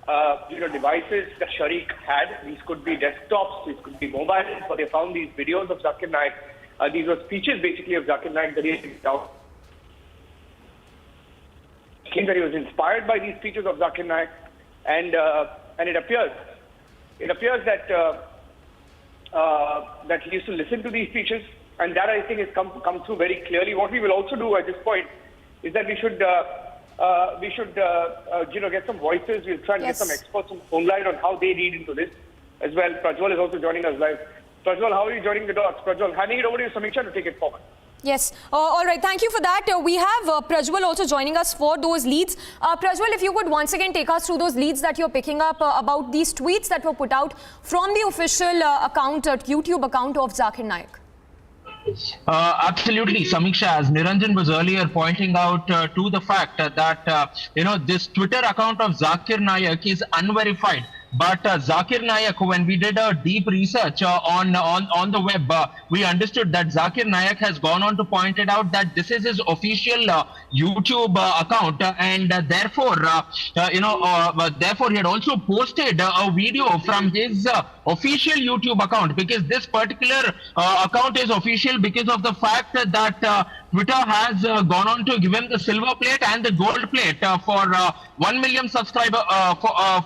devices that Shareeq had. These could be desktops, these could be mobiles, but they found these videos of Zakir Naik. These were speeches basically of Zakir Naik that he claimed that he was inspired by these speeches of Zakir Naik, and it appears that that he used to listen to these speeches, and that I think has come through very clearly. What we will also do at this point is that we should get some voices. We'll try and get some experts on phone line on how they read into this as well. Prajwal is also joining us live. Prajwal, how are you joining the dots? Prajwal, handing it over to you, Samiksha, to take it forward. Yes. All right. Thank you for that. We have Prajwal also joining us for those leads. Prajwal, if you could once again take us through those leads that you're picking up about these tweets that were put out from the official YouTube account of Zakir Naik. Absolutely, Samiksha. As Niranjan was earlier pointing out to the fact that this Twitter account of Zakir Naik is unverified. But Zakir Naik, when we did a deep research on the web, we understood that Zakir Naik has gone on to point it out that this is his official YouTube account, and therefore he had also posted a video from his official YouTube account, because this particular account is official because of the fact that Twitter has gone on to give him the silver plate and the gold plate for 1 million subscribers,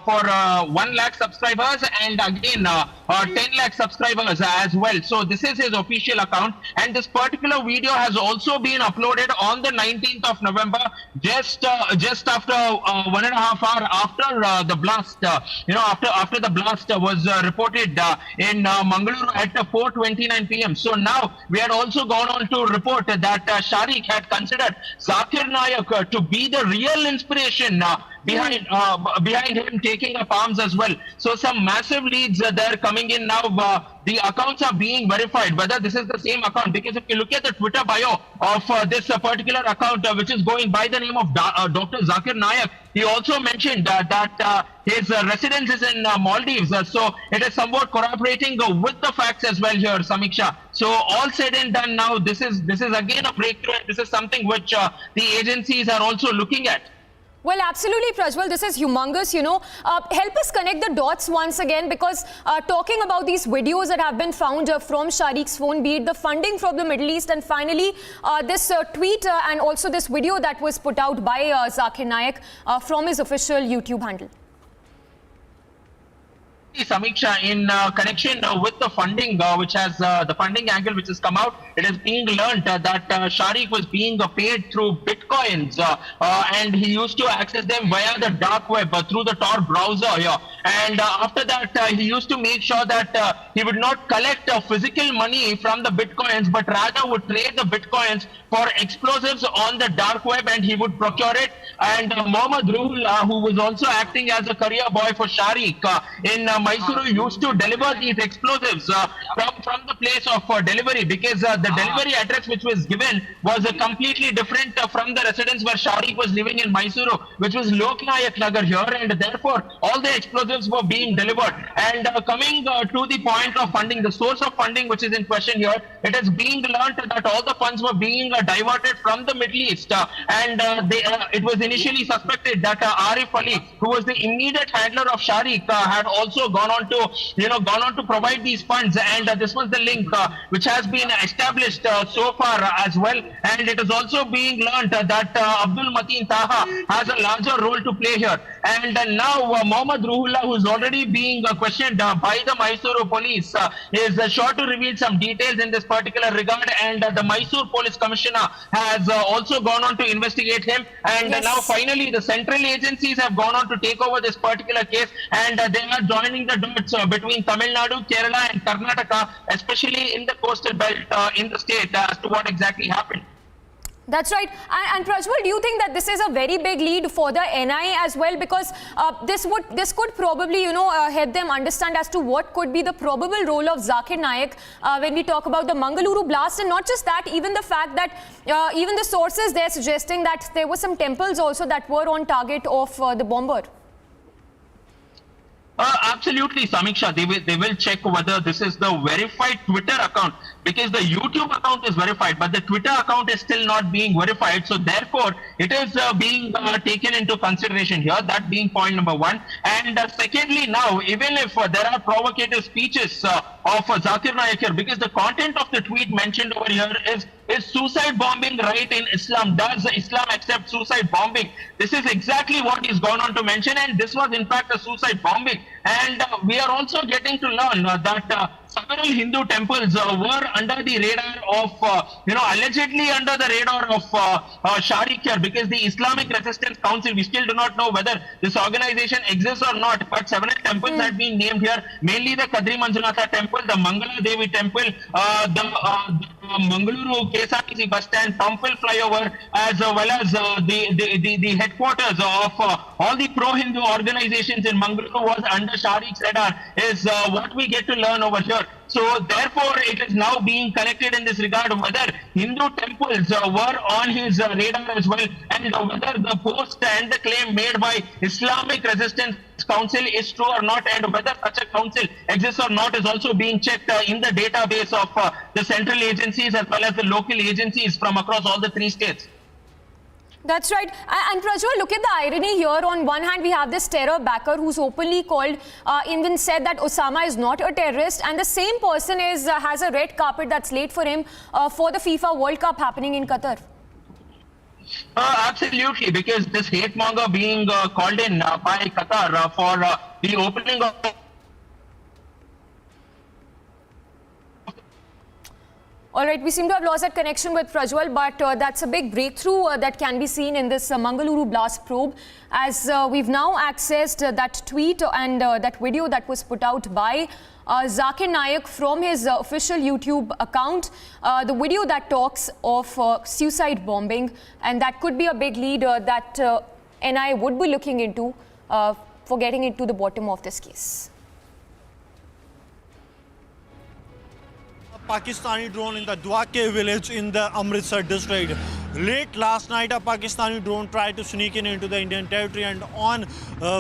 for 1 lakh subscribers, and again 10 lakh subscribers as well. So this is his official account, and this particular video has also been uploaded on the 19th of November, just after 1.5 hours after the blast. After the blast was reported in Mangaluru at 4:29 p.m. So now we had also gone on to report that Shareeq had considered Zakir Naik to be the real inspiration behind him taking up arms as well. So some massive leads they're coming in now. The accounts are being verified whether this is the same account, because if you look at the Twitter bio of this particular account, which is going by the name of Dr. Zakir Naik, he also mentioned that his residence is in Maldives. So it is somewhat corroborating with the facts as well here, Samiksha. So all said and done now, this is again a breakthrough, and this is something which the agencies are also looking at. Well, absolutely, Prajwal, this is humongous, help us connect the dots once again, because talking about these videos that have been found from Shareeq's phone, be it the funding from the Middle East, and finally this tweet and also this video that was put out by Zakir Naik from his official YouTube handle. Samiksha, in connection with the funding, which has the funding angle which has come out, it is being learned that Shareeq was being paid through bitcoins, and he used to access them via the dark web through the Tor browser here. And after that, he used to make sure that he would not collect physical money from the bitcoins, but rather would trade the bitcoins for explosives on the dark web, and he would procure it. And Mohammad Ruhul, who was also acting as a career boy for Shareeq in Mysuru, used to deliver these explosives from the place of delivery, because the delivery address which was given was completely different from the residence where Shareeq was living in Mysuru, which was Loknayak Nagar here, and therefore all the explosives were being delivered. And coming to the point of funding, the source of funding which is in question here, it is being learnt that all the funds were being diverted from the Middle East, and it was initially suspected that Arif Ali, who was the immediate handler of Shareeq, had also gone on to provide these funds, and this was the link which has been established so far as well. And it is also being learnt that Abdul Mateen Taha has a larger role to play here. And now Mohammad Ruhullah, who is already being questioned by the Mysuru police, is sure to reveal some details in this particular regard, and the Mysore Police Commissioner has also gone on to investigate him. And now finally the central agencies have gone on to take over this particular case, and they are joining the dots between Tamil Nadu, Kerala and Karnataka, especially in the coastal belt in the state, as to what exactly happened. That's right. And Prajwal, do you think that this is a very big lead for the NI as well? Because this could probably, help them understand as to what could be the probable role of Zakir Naik when we talk about the Mangaluru blast. And not just that, even the fact that even the sources, they're suggesting that there were some temples also that were on target of the bomber. Absolutely, Samiksha. They will check whether this is the verified Twitter account, because the YouTube account is verified, but the Twitter account is still not being verified. So therefore, it is being taken into consideration here. That being point number one. And secondly, now even if there are provocative speeches of Zakir Naik here, because the content of the tweet mentioned over here is suicide bombing right in Islam? Does Islam accept suicide bombing? This is exactly what he's gone on to mention, and this was in fact a suicide bombing. And we are also getting to learn that several Hindu temples were under the radar of, allegedly under the radar of Shareeq here, because the Islamic Resistance Council, we still do not know whether this organization exists or not, but several temples have been named here, mainly the Kadri Manjunath temple, the Mangala Devi temple, the Mangaluru KSRTC bus stand, Temple flyover, as well as the headquarters of all the pro-Hindu organizations in Mangaluru was under Shareeq's radar, is what we get to learn over here. So therefore, it is now being connected in this regard whether Hindu temples were on his radar as well, and whether the post and the claim made by Islamic Resistance Council is true or not, and whether such a council exists or not is also being checked in the database of the central agencies as well as the local agencies from across all the 3 states. That's right. And Prajwal, look at the irony here. On one hand, we have this terror backer who's openly called, even said that Osama is not a terrorist, and the same person has a red carpet that's laid for him for the FIFA World Cup happening in Qatar. Absolutely, because this hate monger being called in by Qatar for the opening of. All right, we seem to have lost that connection with Prajwal, but that's a big breakthrough that can be seen in this Mangaluru blast probe, as we've now accessed that tweet and that video that was put out by Zakir Naik from his official YouTube account, the video that talks of suicide bombing, and that could be a big lead that NI would be looking into for getting into the bottom of this case. Pakistani drone in the Dwake village in the Amritsar district. Late last night, a Pakistani drone tried to sneak into the Indian territory, and on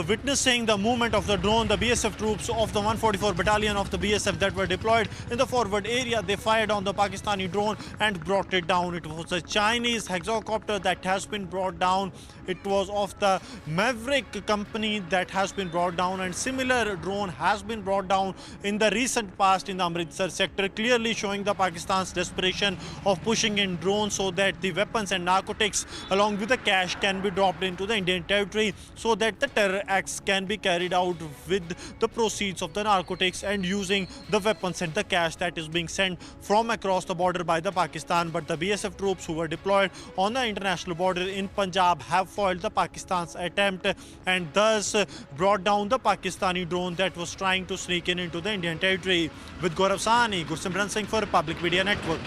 witnessing the movement of the drone, the BSF troops of the 144 battalion of the BSF that were deployed in the forward area, they fired on the Pakistani drone and brought it down. It was a Chinese hexacopter that has been brought down. It was of the Maverick company that has been brought down, and similar drone has been brought down in the recent past in the Amritsar sector, clearly showing the Pakistan's desperation of pushing in drones so that the weapons and narcotics along with the cash can be dropped into the Indian territory, so that the terror acts can be carried out with the proceeds of the narcotics and using the weapons and the cash that is being sent from across the border by the Pakistan. But the BSF troops who were deployed on the international border in Punjab have foiled the Pakistan's attempt and thus brought down the Pakistani drone that was trying to sneak into the Indian territory. With Gaurav Sahni, Gursimran Singh for Public Media Network.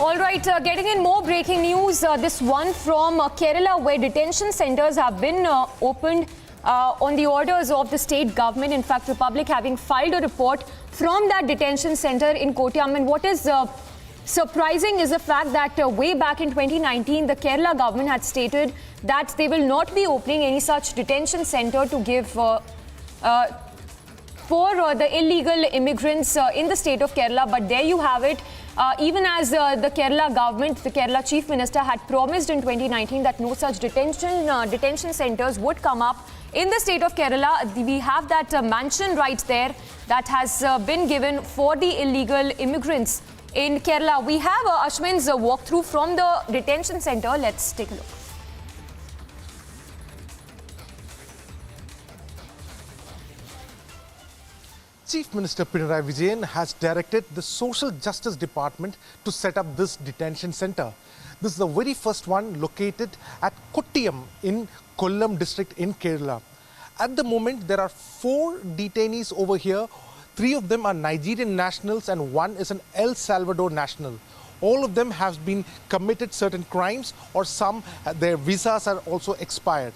All right, getting in more breaking news, this one from Kerala, where detention centers have been opened on the orders of the state government. In fact, Republic having filed a report from that detention center in Kottayam. And what is surprising is the fact that way back in 2019, the Kerala government had stated that they will not be opening any such detention center to give for the illegal immigrants in the state of Kerala. But there you have it. Even as the Kerala government, the Kerala Chief Minister had promised in 2019 that no such detention centers would come up in the state of Kerala. We have that mansion right there that has been given for the illegal immigrants in Kerala. We have Ashwin's walkthrough from the detention center. Let's take a look. Chief Minister Pinarayi Vijayan has directed the Social Justice Department to set up this detention center. This is the very first one located at Kottayam in Kollam district in Kerala. At the moment, there are 4 detainees over here. 3 of them are Nigerian nationals and 1 is an El Salvador national. All of them have been committed certain crimes, or some, their visas are also expired.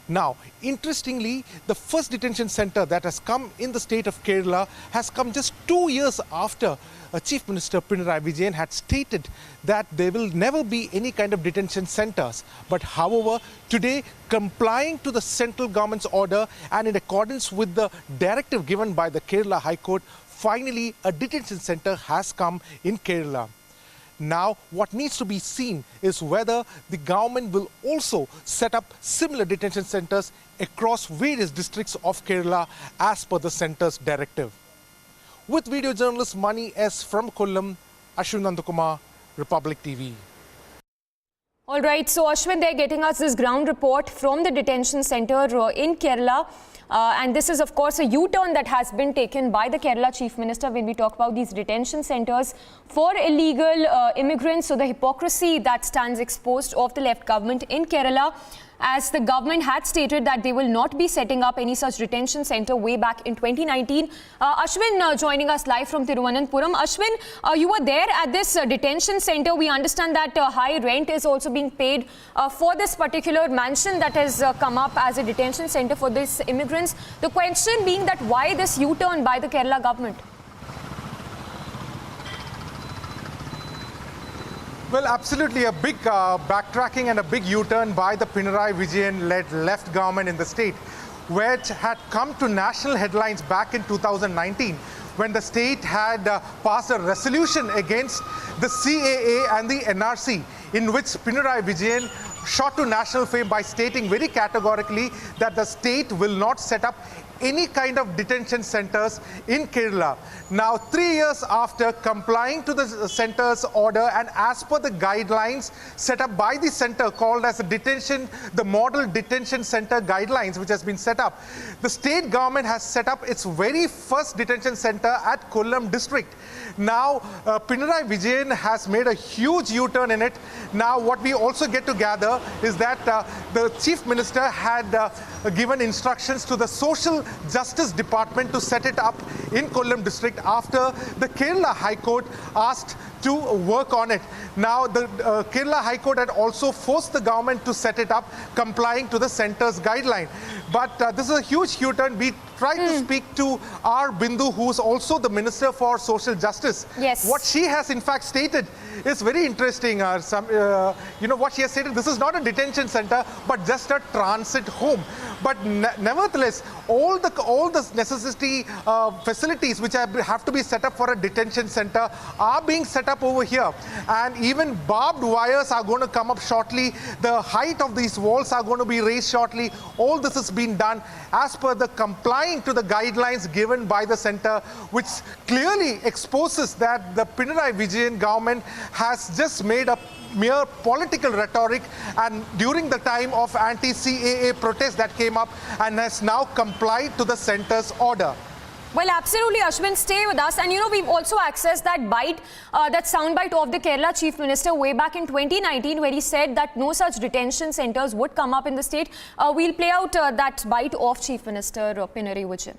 Now, interestingly, the first detention center that has come in the state of Kerala has come just 2 years after Chief Minister Pinarayi Vijayan had stated that there will never be any kind of detention centers. But however, today, complying to the central government's order and in accordance with the directive given by the Kerala High Court, finally a detention center has come in Kerala. Now, what needs to be seen is whether the government will also set up similar detention centers across various districts of Kerala as per the centre's directive. With video journalist Mani S. from Kollam, Ashwin Nandakumar, Republic TV. All right, so Ashwin, they're getting us this ground report from the detention center in Kerala. And this is, of course, a U-turn that has been taken by the Kerala Chief Minister when we talk about these detention centers for illegal immigrants. So the hypocrisy that stands exposed of the left government in Kerala, as the government had stated that they will not be setting up any such detention center way back in 2019. Ashwin joining us live from Thiruvananthapuram. Ashwin, you were there at this detention center. We understand that high rent is also being paid for this particular mansion that has come up as a detention center for these immigrants. The question being that why this U-turn by the Kerala government? Well, absolutely a big backtracking and a big U-turn by the Pinarayi Vijayan-led left government in the state, which had come to national headlines back in 2019 when the state had passed a resolution against the CAA and the NRC, in which Pinarayi Vijayan shot to national fame by stating very categorically that the state will not set up any kind of detention centers in Kerala. Now, 3 years after complying to the center's order and as per the guidelines set up by the center called as the model detention center guidelines, which has been set up, the state government has set up its very first detention center at Kollam district. Now, Pinarayi Vijayan has made a huge U-turn in it. Now, what we also get to gather is that the Chief Minister had given instructions to the Social Justice Department to set it up in Kollam district after the Kerala High Court asked to work on it. Now, the Kerala High Court had also forced the government to set it up, complying to the centre's guideline. But this is a huge U-turn. We tried to speak to R. Bindu, who is also the Minister for Social Justice. Yes. What she has in fact stated is very interesting. What she has stated, this is not a detention center, but just a transit home. But nevertheless, all the necessity facilities which have to be set up for a detention center are being set up over here. And even barbed wires are going to come up shortly. The height of these walls are going to be raised shortly. All this has been done as per the complying to the guidelines given by the center, which clearly exposes that the Pinarayi Vijayan government has just made a mere political rhetoric and during the time of anti-CAA protest that came up and has now complied to the centre's order. Well, absolutely, Ashwin, stay with us. And we've also accessed that that soundbite of the Kerala Chief Minister way back in 2019 where he said that no such detention centers would come up in the state. We'll play out that bite of Chief Minister Pinarayi Vijayan.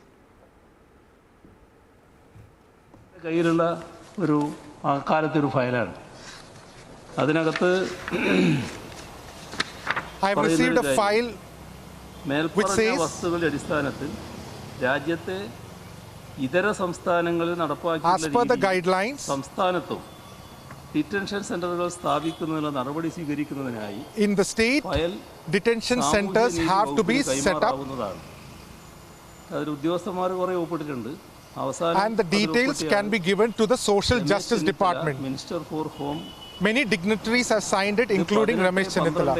I have received a file which says as per the guidelines detention centers in the state, detention centers have to be set up and the details can be given to the Social Justice Department. Minister for Home. Many dignitaries have signed it, including Ramesh Chennithila.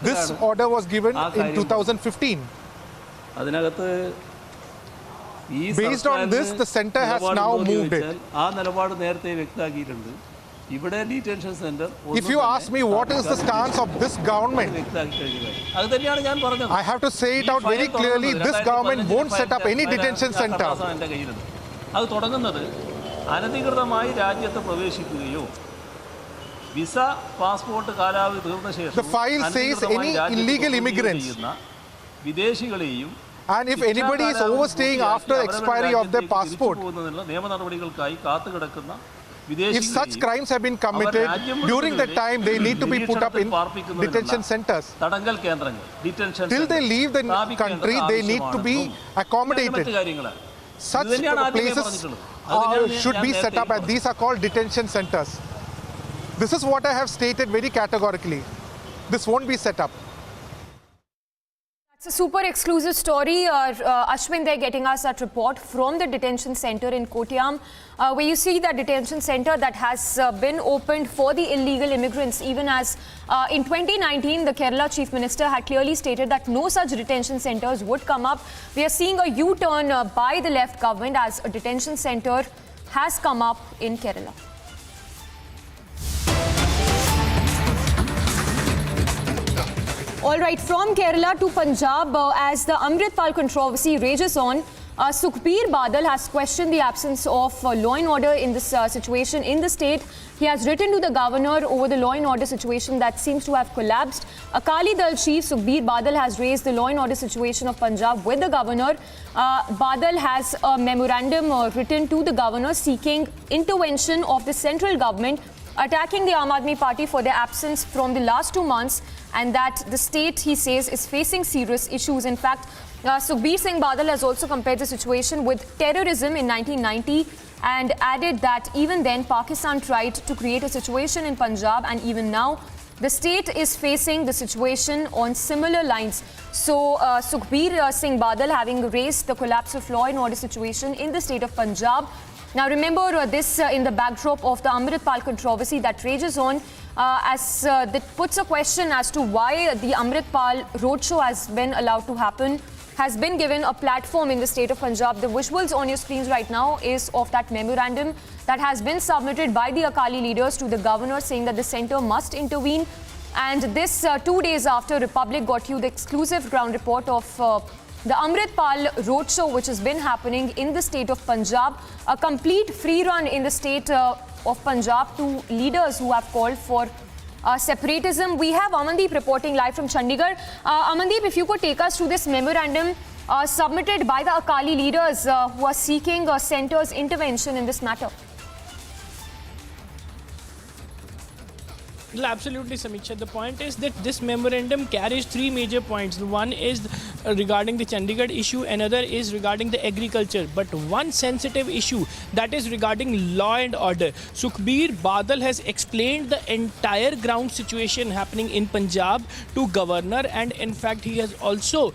This order was given in 2015. Based on this, the center has now moved it. If you ask me what is the stance of this government, I have to say it out very clearly, this government won't set up any detention center. The file says any illegal immigrants. And if anybody is overstaying after expiry of their passport, If such crimes have been committed, during that time they need to be put up in detention centers. Till they leave the country, they need to be accommodated. Such places should be set up, and these are called detention centers. This is what I have stated very categorically. This won't be set up. It's a super exclusive story. Ashwin there getting us that report from the detention center in Kottayam, where you see that detention center that has been opened for the illegal immigrants, even as in 2019 the Kerala Chief Minister had clearly stated that no such detention centers would come up. We are seeing a U-turn by the left government as a detention center has come up in Kerala. All right, from Kerala to Punjab, as the Amritpal controversy rages on, Sukhbir Badal has questioned the absence of law and order in this situation in the state. He has written to the governor over the law and order situation that seems to have collapsed. Akali Dal chief Sukhbir Badal has raised the law and order situation of Punjab with the governor. Badal has a memorandum written to the governor seeking intervention of the central government, attacking the Aam Aadmi Party for their absence from the last 2 months, and that the state, he says, is facing serious issues. In fact, Sukhbir Singh Badal has also compared the situation with terrorism in 1990 and added that even then Pakistan tried to create a situation in Punjab, and even now the state is facing the situation on similar lines. So Sukhbir Singh Badal having raised the collapse of law and order situation in the state of Punjab. Now remember this in the backdrop of the Amritpal controversy that rages on, as that puts a question as to why the Amritpal roadshow has been allowed to happen, has been given a platform in the state of Punjab. The visuals on your screens right now is of that memorandum that has been submitted by the Akali leaders to the governor, saying that the centre must intervene. And this 2 days after Republic got you the exclusive ground report of the Amritpal roadshow, which has been happening in the state of Punjab, a complete free run in the state of Punjab to leaders who have called for separatism. We have Amandeep reporting live from Chandigarh. Amandeep, if you could take us through this memorandum submitted by the Akali leaders who are seeking a centre's intervention in this matter. Well, absolutely, Samiksha. The point is that this memorandum carries 3 major points. One is regarding the Chandigarh issue, another is regarding the agriculture, but one sensitive issue, that is regarding law and order. Sukhbir Badal has explained the entire ground situation happening in Punjab to governor, and in fact he has also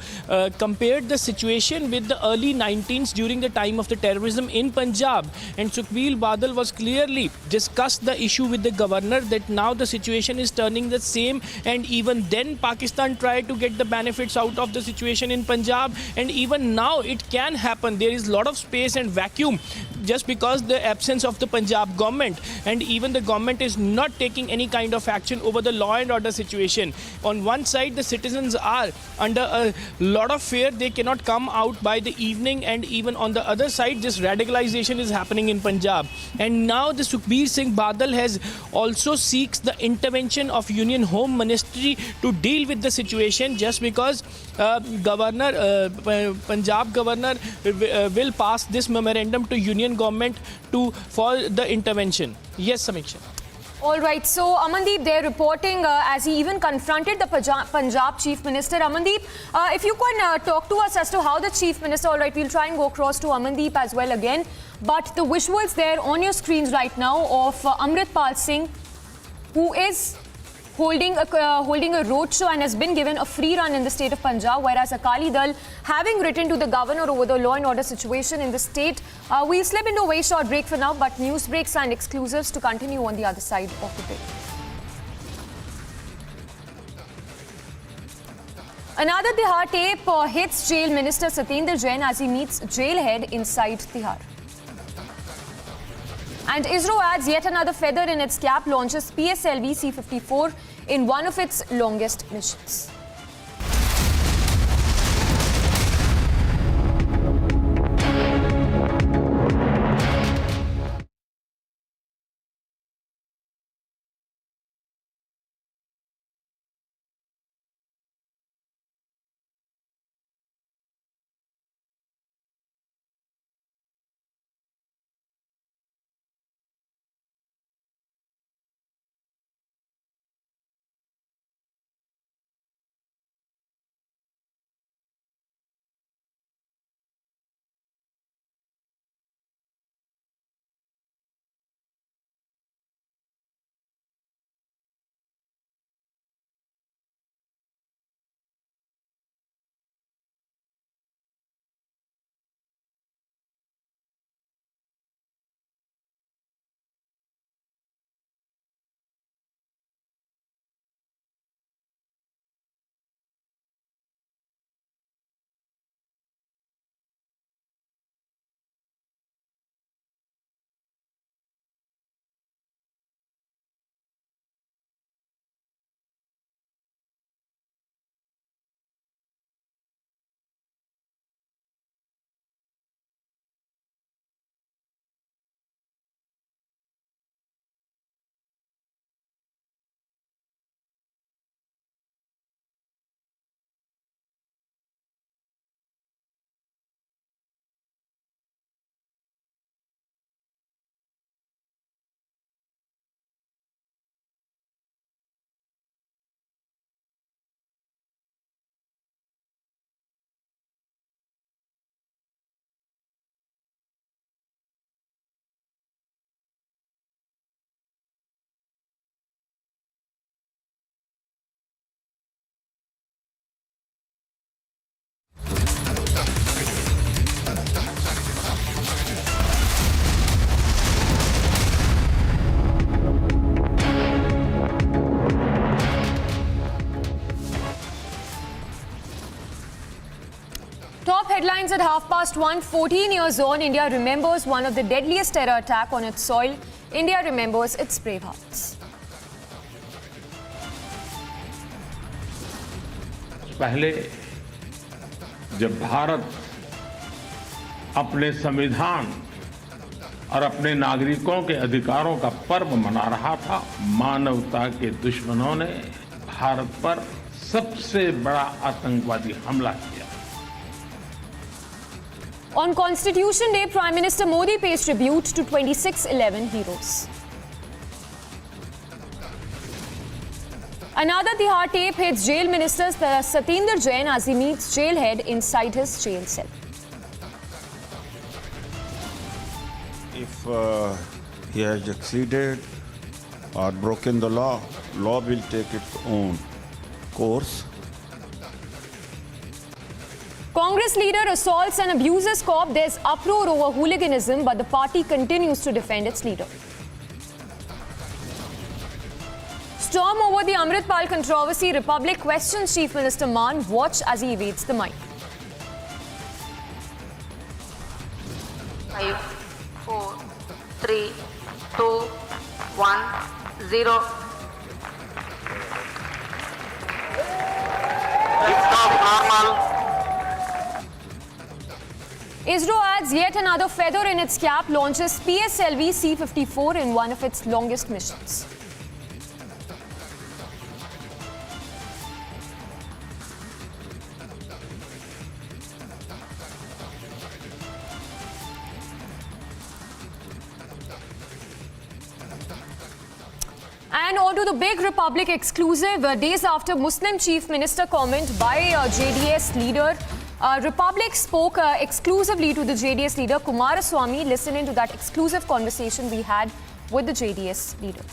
compared the situation with the early 19s during the time of the terrorism in Punjab. And Sukhbir Badal was clearly discussed the issue with the governor that now the situation is turning the same, and even then Pakistan tried to get the benefits out of the situation in Punjab, and even now it can happen. There is a lot of space and vacuum just because the absence of the Punjab government, and even the government is not taking any kind of action over the law and order situation. On one side, the citizens are under a lot of fear, they cannot come out by the evening, and even on the other side this radicalization is happening in Punjab. And now the Sukhbir Singh Badal has also seeks the intervention of Union Home Ministry to deal with the situation, just because Punjab governor will pass this memorandum to Union government for the intervention. Yes, Samiksha. All right, so Amandeep there reporting as he even confronted the Punjab Chief Minister. Amandeep, if you can talk to us as to how the Chief Minister, all right, we'll try and go across to Amandeep as well again, but the visuals there on your screens right now of Amritpal Singh, who is holding a roadshow and has been given a free run in the state of Punjab, whereas Akali Dal having written to the governor over the law and order situation in the state. We'll slip into a very short break for now, but news breaks and exclusives to continue on the other side of the break. Another Tihar tape hits Jail Minister Satyendra Jain as he meets jailhead inside Tihar. And ISRO adds yet another feather in its cap, launches PSLV C-54 in one of its longest missions. Top headlines at 1:30. 14 years on, India remembers one of the deadliest terror attack on its soil. India remembers its brave hearts. पहले जब भारत अपने संविधान और अपने नागरिकों के अधिकारों का पर्व मना रहा था, मानवता के दुश्मनों ने भारत पर सबसे बड़ा आतंकवादी हमला किया। On Constitution Day, Prime Minister Modi pays tribute to 2611 heroes. Another Tihar tape hits jail minister Satinder Jain as he meets jailhead inside his jail cell. If he has exceeded or broken the law, law will take its own course. Congress leader assaults and abuses cop. There's uproar over hooliganism, but the party continues to defend its leader. Storm over the Amritpal controversy. Republic questions Chief Minister Man. Watch as he evades the mic. 5, 4, 3, 2, 1, 0. Lift-off normal. ISRO adds yet another feather in its cap, launches PSLV C-54 in one of its longest missions. And on to the big Republic exclusive. Days after Muslim Chief Minister comment by JDS leader, Republic spoke exclusively to the JDS leader Kumaraswamy. Listen into that exclusive conversation we had with the JDS leader.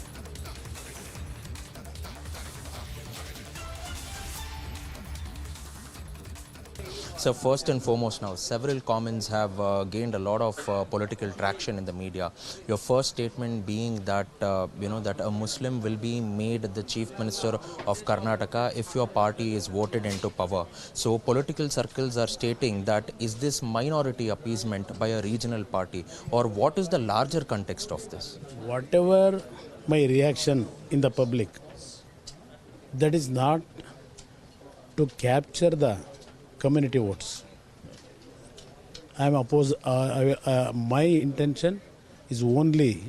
So first and foremost now, several comments have gained a lot of political traction in the media. Your first statement being that, that a Muslim will be made the Chief Minister of Karnataka if your party is voted into power. So political circles are stating that is this minority appeasement by a regional party, or what is the larger context of this? Whatever my reaction in the public, that is not to capture the community votes. I am opposed. My intention is only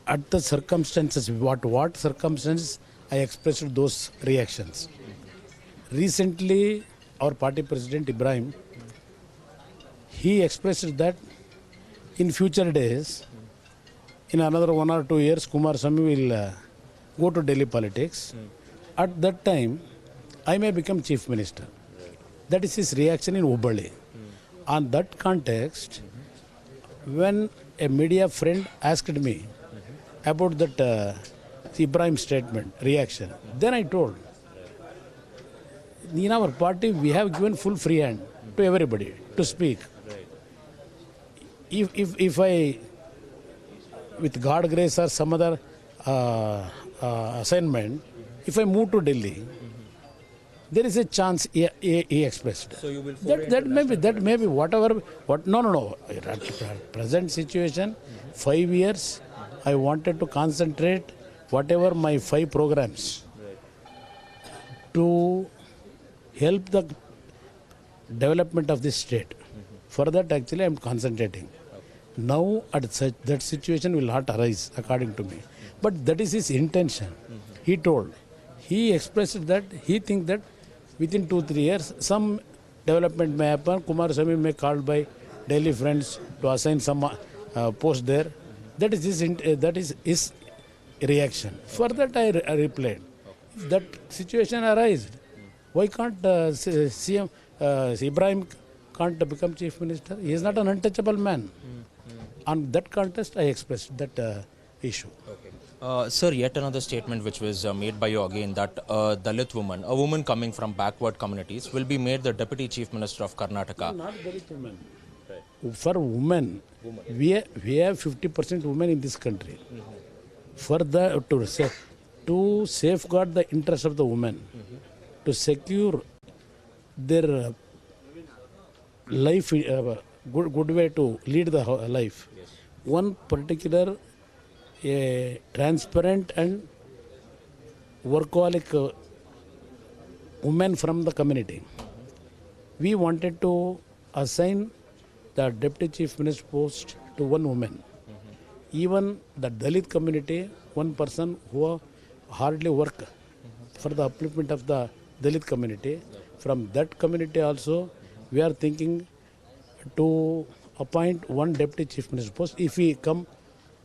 at the circumstances. What circumstances I expressed those reactions. Recently, our party president Ibrahim, he expressed that in future days, in another 1 or 2 years, Kumaraswamy will go to Delhi politics. At that time, I may become Chief Minister. That is his reaction in Hubballi. On that context, when a media friend asked me about that Ibrahim statement, reaction, then I told, in our party, we have given full free hand to everybody to speak. If I, with God grace or some other assignment, if I move to Delhi, there is a chance he expressed. So you will that may be whatever. No. At present situation, 5 years, I wanted to concentrate whatever my 5 programs to help the development of this state. For that, actually, I am concentrating. Now, that situation will not arise, according to me. But that is his intention. He told. He expressed that he thinks that within 2-3 years, some development may happen. Kumaraswamy may called by Delhi friends to assign some post there. That is his reaction. For that, I replied. If that situation arises, why can't CM Ibrahim can't become Chief Minister? He is not an untouchable man. On that context, I expressed that issue. Sir, yet another statement which was made by you again, that a Dalit woman, a woman coming from backward communities, will be made the Deputy Chief Minister of Karnataka. Not Dalit women. Right. For women, we have 50% women in this country. For to safeguard the interest of the women, to secure their life, good way to lead the life. One particular transparent and workaholic woman from the community. We wanted to assign the deputy chief minister post to one woman. Even the Dalit community, one person who hardly work for the upliftment of the Dalit community. From that community also, we are thinking to appoint one deputy chief minister post if we come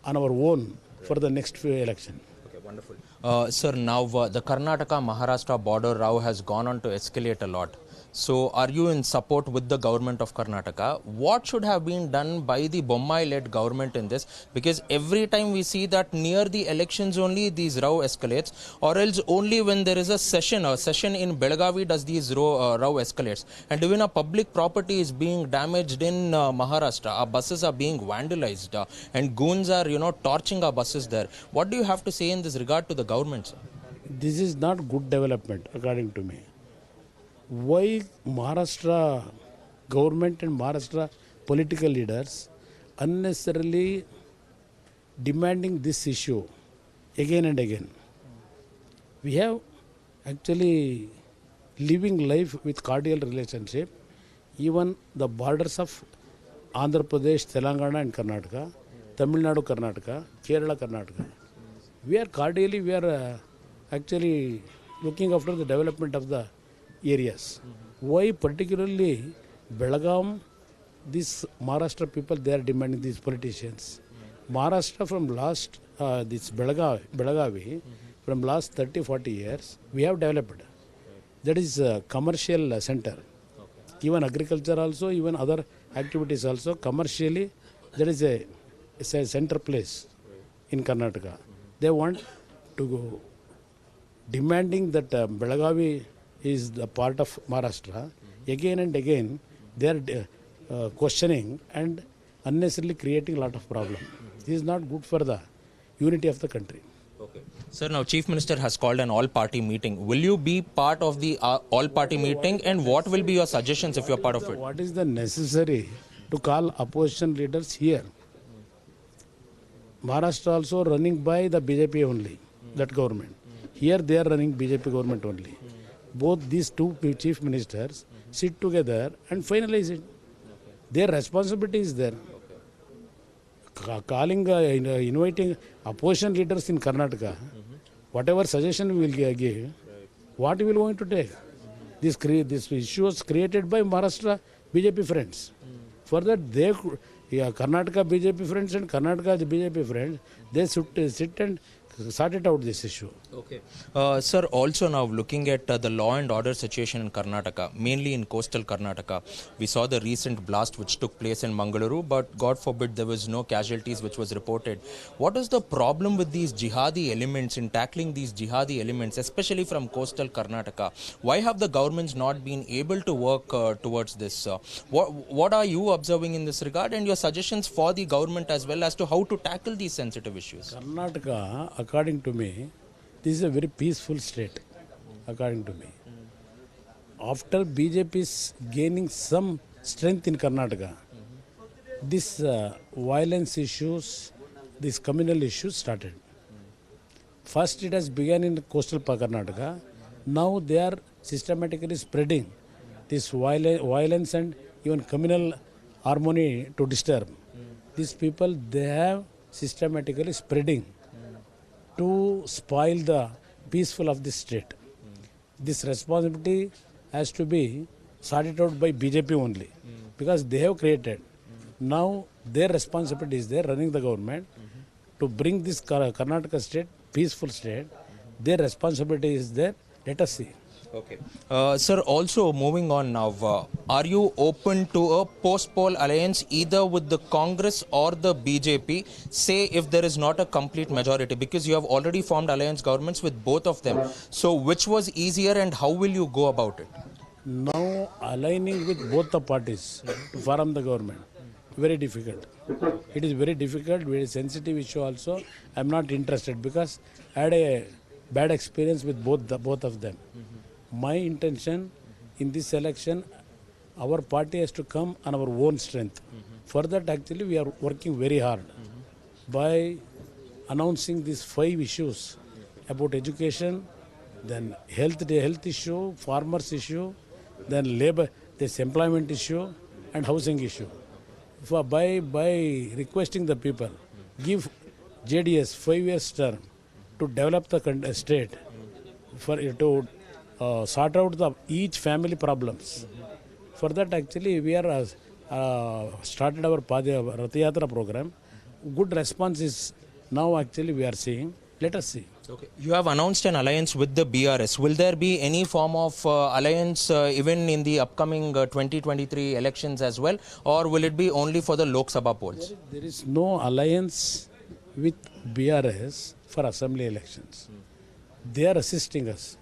on our own for the next few election. Okay, wonderful. Sir, now the Karnataka-Maharashtra border row has gone on to escalate a lot. So, are you in support with the government of Karnataka? What should have been done by the Bommai-led government in this? Because every time we see that near the elections only these row escalates, or else only when there is a session in Belagavi does these row escalates. And even a public property is being damaged in Maharashtra. Our buses are being vandalized and goons are, torching our buses there. What do you have to say in this regard to the government, sir? This is not good development according to me. Why Maharashtra government and Maharashtra political leaders unnecessarily demanding this issue again and again? We have actually living life with cordial relationship. Even the borders of Andhra Pradesh, Telangana and Karnataka, Tamil Nadu, Karnataka, Kerala, Karnataka. We are actually looking after the development of the areas. Why particularly Belagaum, these Maharashtra people, they are demanding these politicians. Maharashtra from last, this Belagavi, from last 30-40 years, we have developed. That is a commercial center. Even agriculture also, even other activities also, commercially, there is a center place in Karnataka. They want to go demanding that Belagavi is the part of Maharashtra. Again and again, they are questioning and unnecessarily creating a lot of problem. This is not good for the unity of the country. Okay. Sir, now Chief Minister has called an all-party meeting. Will you be part of the all-party meeting, and what will be your suggestions if you are part of it? What is the necessary to call opposition leaders here? Maharashtra also running by the BJP only, that government. Here they are running BJP government only. Both these two chief ministers sit together and finalize it. Their responsibility is there. Calling, inviting opposition leaders in Karnataka, whatever suggestion we will give, what we will going to take? This issue was created by Maharashtra BJP friends. For that, Karnataka BJP friends and Karnataka BJP friends, they sit and sort it out this issue. Okay. Sir, also now looking at the law and order situation in Karnataka, mainly in coastal Karnataka, we saw the recent blast which took place in Mangaluru, but God forbid there was no casualties which was reported. What is the problem with these jihadi elements, in tackling these jihadi elements, especially from coastal Karnataka? Why have the governments not been able to work towards this? What are you observing in this regard, and your suggestions for the government as well as to how to tackle these sensitive issues? Karnataka, according to me, this is a very peaceful state, according to me. After BJP is gaining some strength in Karnataka, these violence issues, these communal issues started. First it has begun in coastal Karnataka. Now they are systematically spreading this violence and even communal harmony to disturb. These people, they have systematically spreading to spoil the peaceful of this state. This responsibility has to be sorted out by BJP only, because they have created. Now their responsibility is there, running the government, to bring this Karnataka state, peaceful state. Their responsibility is there. Let us see. Okay. Sir, also moving on now, are you open to a post-poll alliance either with the Congress or the BJP, say if there is not a complete majority, because you have already formed alliance governments with both of them. So which was easier and how will you go about it? Now aligning with both the parties to form the government, very difficult. It is very difficult, very sensitive issue also. I am not interested because I had a bad experience with both of them. My intention in this election, our party has to come on our own strength. For that, actually, we are working very hard by announcing these 5 issues about education, then health issue, farmers issue, then labor, this employment issue, and housing issue. By requesting the people, give JDS 5 years term to develop the state, to sort out each family problems. For that, actually, we are started our Ratha Yatra program. Good response is now actually we are seeing. Let us see. Okay. You have announced an alliance with the BRS. Will there be any form of alliance even in the upcoming 2023 elections as well, or will it be only for the Lok Sabha polls? There is no alliance with BRS for assembly elections. They are assisting us.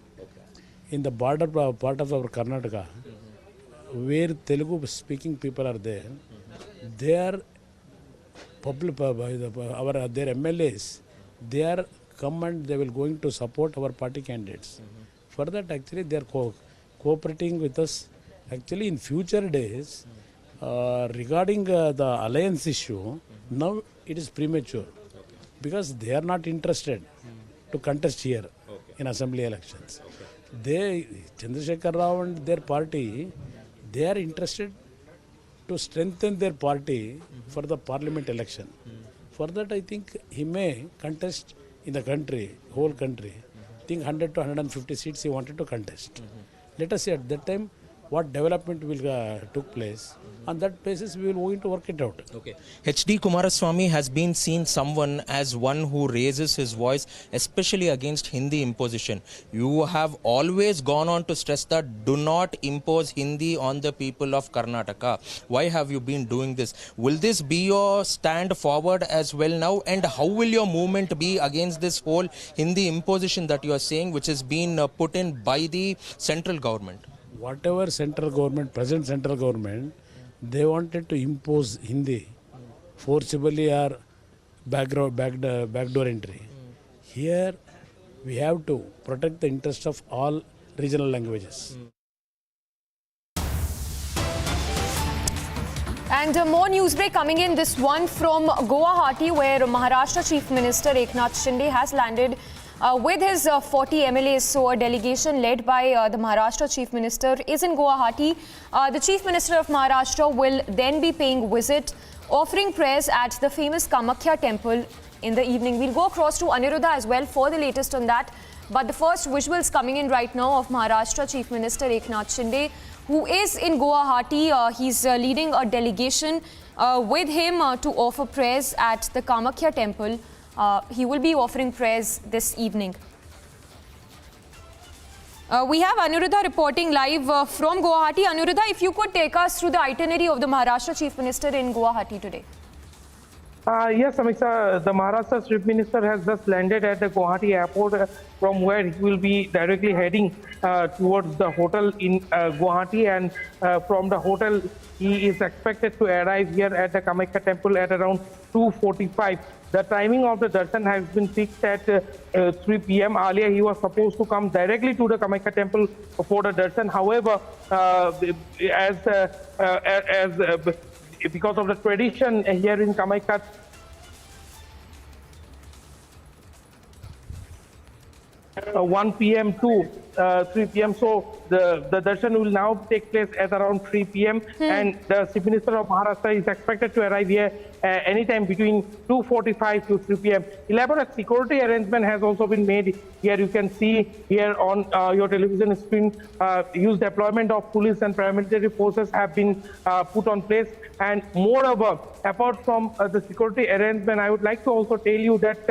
In the border part of our Karnataka, where Telugu speaking people are there, their their MLAs, they are come and they will going to support our party candidates. For that, actually, they are cooperating with us. Actually, in future days, regarding the alliance issue, now it is premature because they are not interested to contest here in assembly elections. They, Chandrasekhar Rao and their party, they are interested to strengthen their party for the parliament election. For that, I think he may contest in the country, whole country. I think 100 to 150 seats he wanted to contest. Let us see at that time what development will took place. On that basis, we will going to work it out. Okay. H.D. Kumaraswamy has been seen someone as one who raises his voice, especially against Hindi imposition. You have always gone on to stress that do not impose Hindi on the people of Karnataka. Why have you been doing this? Will this be your stand forward as well now? And how will your movement be against this whole Hindi imposition that you are saying, which has been put in by the central government? Whatever central government, present central government, they wanted to impose Hindi forcibly or backdoor entry. Here we have to protect the interest of all regional languages. And more news break coming in, this one from Guwahati, where Maharashtra Chief Minister Eknath Shinde has landed with his 40 MLAs. So a delegation led by the Maharashtra Chief Minister is in Guwahati. The Chief Minister of Maharashtra will then be paying visit, offering prayers at the famous Kamakhya temple in the evening. We'll go across to Aniruddha as well for the latest on that. But the first visuals coming in right now of Maharashtra Chief Minister Eknath Shinde, who is in Guwahati. He's leading a delegation with him to offer prayers at the Kamakhya temple. He will be offering prayers this evening. We have Aniruddha reporting live from Guwahati. Aniruddha, if you could take us through the itinerary of the Maharashtra Chief Minister in Guwahati today. Yes, Amiksha, the Maharashtra Chief Minister has just landed at the Guwahati airport, from where he will be directly heading towards the hotel in Guwahati, and from the hotel he is expected to arrive here at the Kamakhya temple at around 2:45. The timing of the darshan has been fixed at 3 p.m. Earlier, he was supposed to come directly to the Kamakhya temple for the darshan. However, because of the tradition here in Kamakhya, 1 p.m. to 3 p.m. So the darshan will now take place at around 3 p.m. And the Chief Minister of Maharashtra is expected to arrive here anytime between 2:45 to 3 p.m. Elaborate security arrangement has also been made here. You can see here on your television screen, huge deployment of police and paramilitary forces have been put on place. And moreover, apart from the security arrangement, I would like to also tell you that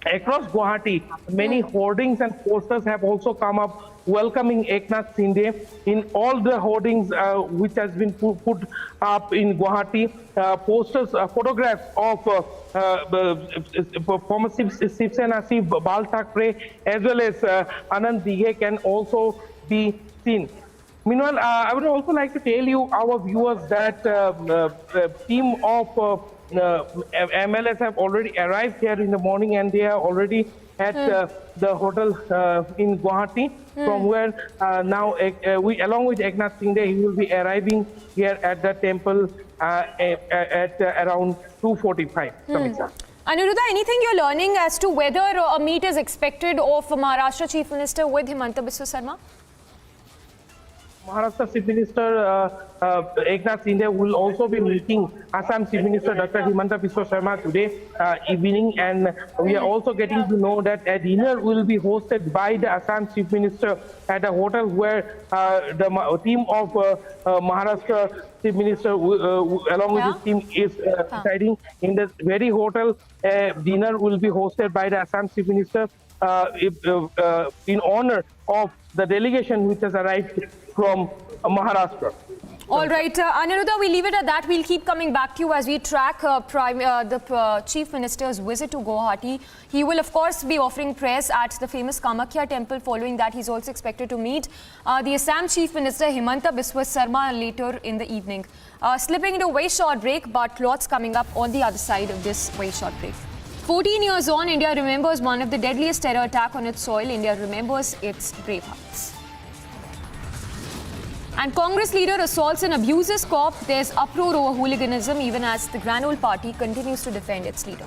across Guwahati, many hoardings and posters have also come up welcoming Eknath Shinde. In all the hoardings which has been put up in Guwahati, posters, photographs of former Shiv Sena Chief Bal Thackeray as well as Anand Dighe can also be seen. Meanwhile, I would also like to tell you, our viewers, that team of MLAs have already arrived here in the morning, and they are already at the hotel in Guwahati, from where now we, along with Eknath Shinde, he will be arriving here at the temple at around 2:45. Aniruddha, anything you're learning as to whether a meet is expected of Maharashtra Chief Minister with Himanta Biswa Sarma? Maharashtra Chief Minister Eknath Shinde will also be meeting Assam Chief Minister Dr. Himanta Biswa Sarma today evening, and we are also getting to know that a dinner will be hosted by the Assam Chief Minister at a hotel where the team of Maharashtra Chief Minister along with his team is residing in the very hotel. Dinner will be hosted by the Assam Chief Minister in honor of the delegation which has arrived from Maharashtra. All right, Aniruddha, we leave it at that. We'll keep coming back to you as we track the Chief Minister's visit to Guwahati. He will, of course, be offering prayers at the famous Kamakhya temple. Following that, he's also expected to meet the Assam Chief Minister Himanta Biswa Sarma later in the evening. Slipping into a very short break, but lots coming up on the other side of this very short break. 14 years on, India remembers one of the deadliest terror attack on its soil. India remembers its brave hearts. And Congress leader assaults and abuses cop. There's uproar over hooliganism even as the Grand Old Party continues to defend its leader.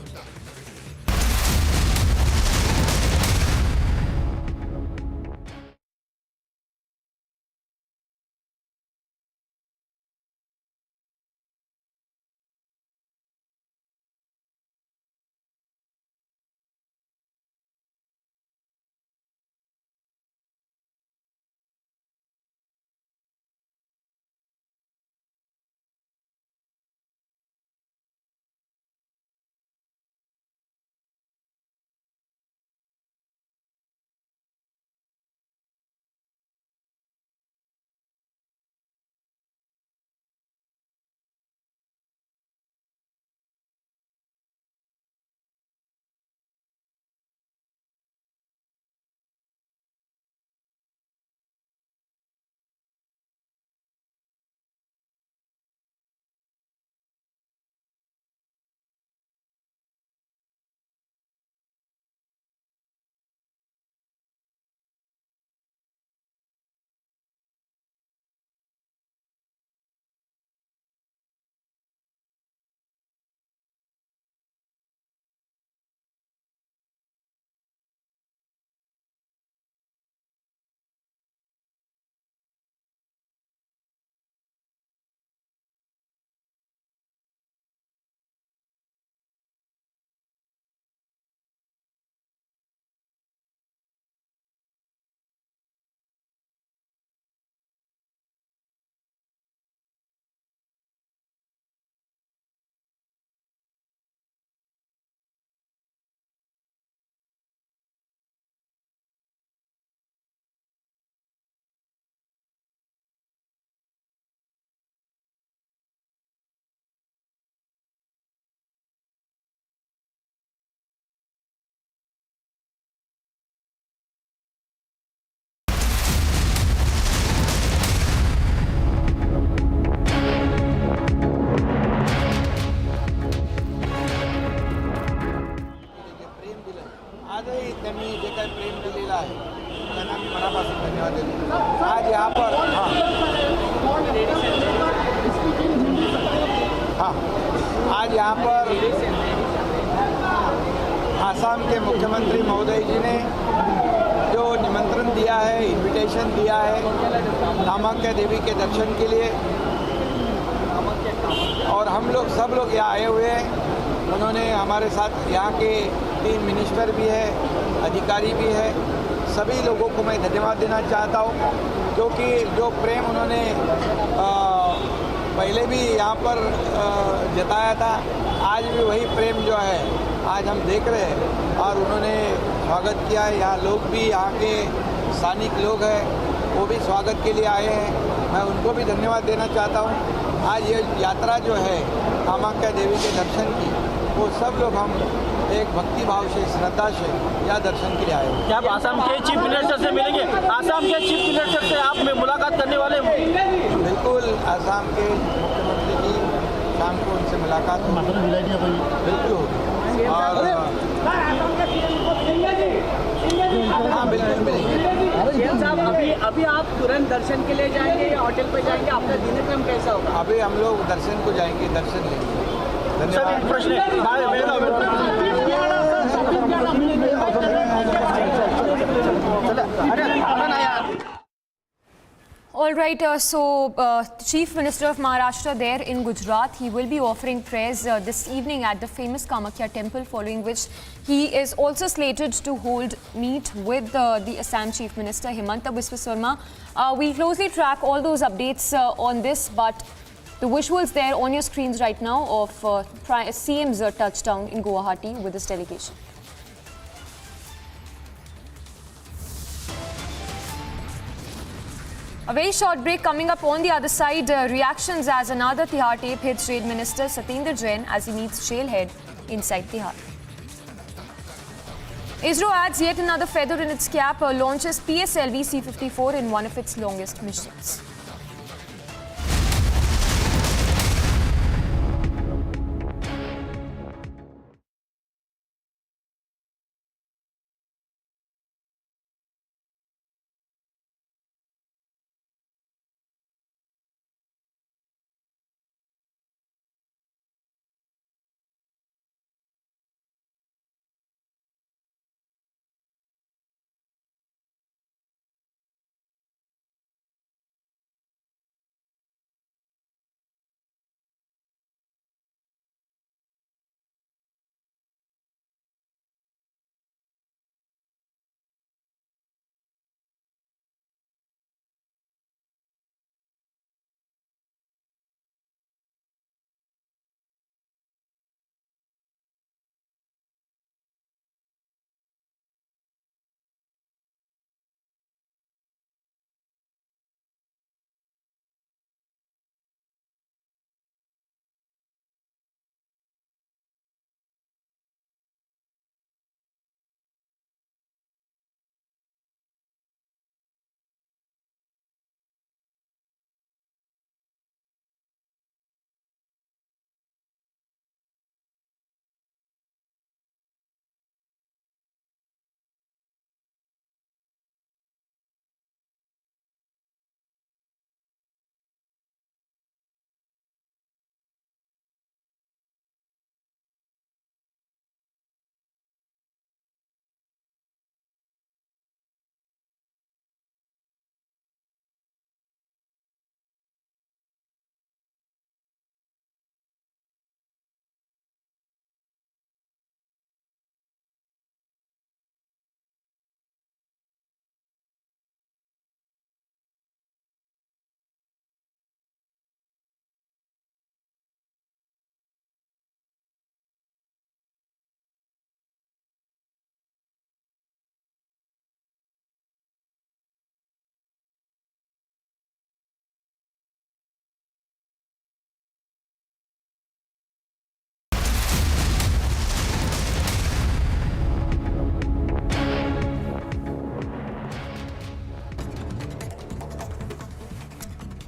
आज यहाँ पर आज यहाँ पर आसाम के मुख्यमंत्री महोदय जी ने जो निमंत्रण दिया है, इनविटेशन दिया है कामाख्या देवी के दर्शन के लिए, और हम लोग सब लोग यहाँ आए हुए हैं। उन्होंने हमारे साथ यहाँ के 3 मिनिस्टर भी है, अधिकारी भी है, सभी लोगों को मैं धन्यवाद देना चाहता हूँ, क्योंकि जो प्रेम उन्होंने पहले भी यहाँ पर जताया था, आज भी वही प्रेम जो है आज हम देख रहे हैं। और उन्होंने स्वागत किया है, यहाँ लोग भी, यहाँ के स्थानिक लोग हैं वो भी स्वागत के लिए आए हैं, मैं उनको भी धन्यवाद देना चाहता हूँ। आज ये यात्रा जो है कामाख्या देवी के दर्शन की, वो सब लोग हम एक भक्ति भाव से, श्रद्धा से या दर्शन के लिए आए हैं। क्या आप आसाम के चीफ मिनिस्टर से मिलेंगे? आसाम के चीफ मिनिस्टर से आप मुलाकात करने वाले हैं? बिल्कुल, आसाम के मुख्यमंत्री जी शाम को उनसे मुलाकात बिल्कुल होगी। और हाँ बिल्कुल मिलेंगे। साहब अभी आप तुरंत दर्शन के लिए जाएंगे या होटल पे जाएंगे? आपका दिनक्रम कैसा होगा? अभी हम लोग दर्शन को जाएंगे, दर्शन लेंगे। धन्यवाद। All right, Chief Minister of Maharashtra there in Gujarat, he will be offering prayers this evening at the famous Kamakhya temple, following which he is also slated to hold meet with the Assam Chief Minister Himanta Biswa Sarma. We'll closely track all those updates on this, but the visuals there on your screens right now of CM's touchdown in Guwahati with this delegation. A very short break coming up on the other side. Reactions as another Tihar tape hits Trade Minister Satyendra Jain as he meets jailhead inside Tihar. ISRO adds yet another feather in its cap, launches PSLV C-54 in one of its longest missions.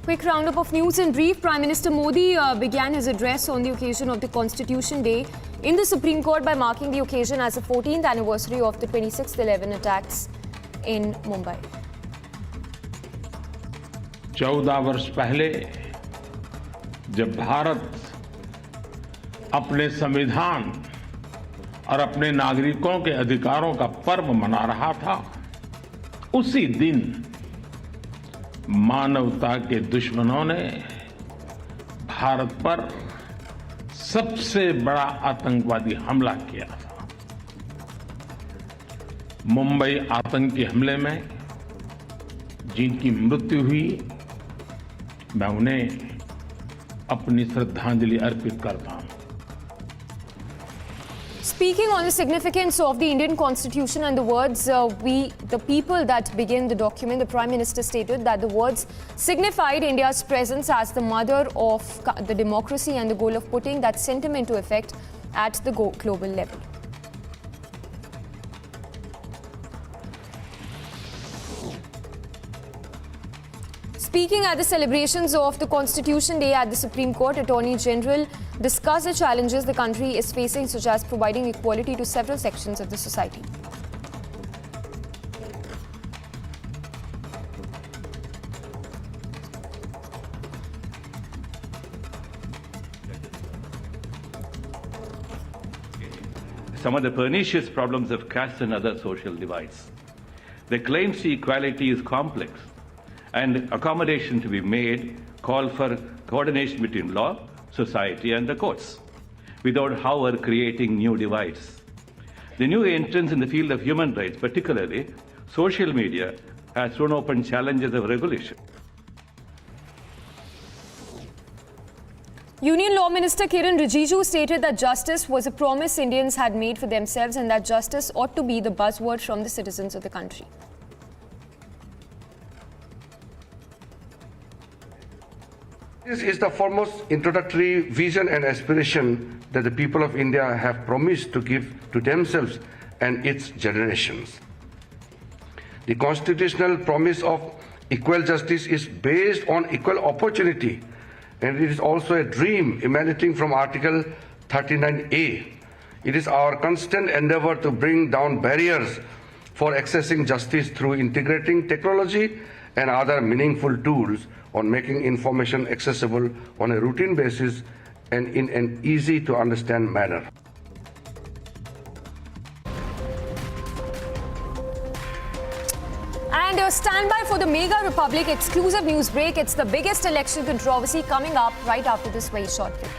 Quick roundup of news in brief. Prime Minister Modi began his address on the occasion of the Constitution Day in the Supreme Court by marking the occasion as the 14th anniversary of the 26/11 attacks in Mumbai. 14 वर्ष पहले जब भारत अपने संविधान और अपने नागरिकों के अधिकारों का पर्व मना रहा था, उसी दिन मानवता के दुश्मनों ने भारत पर सबसे बड़ा आतंकवादी हमला किया था। मुंबई आतंकी हमले में जिनकी मृत्यु हुई, मैं उन्हें अपनी श्रद्धांजलि अर्पित करता हूं। Speaking on the significance of the Indian Constitution and the words, the people that begin the document, the Prime Minister stated that the words signified India's presence as the mother of the democracy and the goal of putting that sentiment into effect at the global level. Speaking at the celebrations of the Constitution Day at the Supreme Court, Attorney General discussed the challenges the country is facing, such as providing equality to several sections of the society. some of the pernicious problems of caste and other social divides. The claims to equality is complex, and accommodation to be made call for coordination between law, society, and the courts, without, however, creating new divides. The new entrance in the field of human rights, particularly social media, has thrown open challenges of regulation. Union Law Minister Kiran Rijiju stated that justice was a promise Indians had made for themselves and that justice ought to be the buzzword from the citizens of the country. This is the foremost introductory vision and aspiration that the people of India have promised to give to themselves and its generations. The constitutional promise of equal justice is based on equal opportunity, and it is also a dream emanating from Article 39A. It is our constant endeavor to bring down barriers for accessing justice through integrating technology and other meaningful tools on making information accessible on a routine basis and in an easy to understand manner. And stand by for the Mega Republic exclusive news break. It's the biggest election controversy coming up right after this very short break.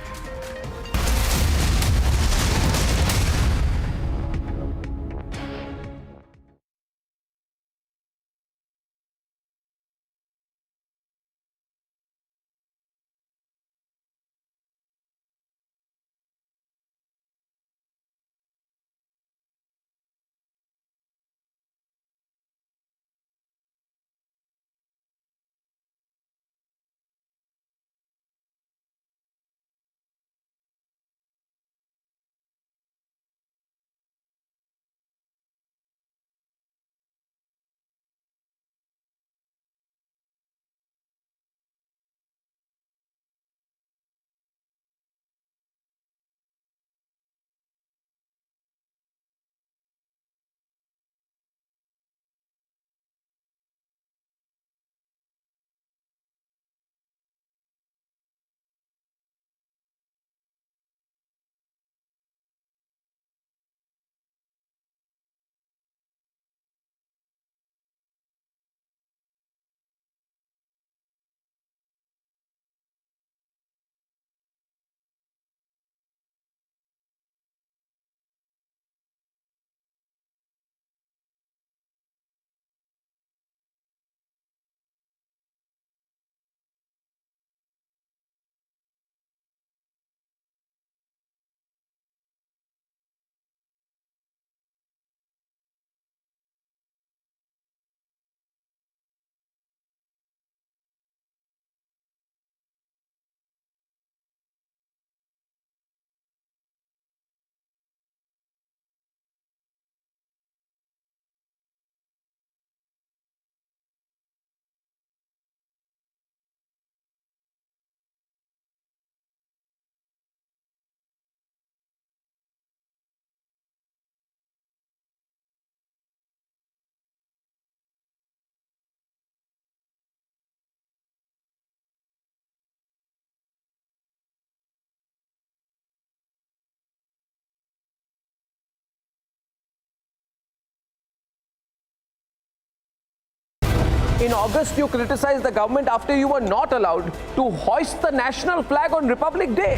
In August, you criticized the government after you were not allowed to hoist the national flag on Republic Day.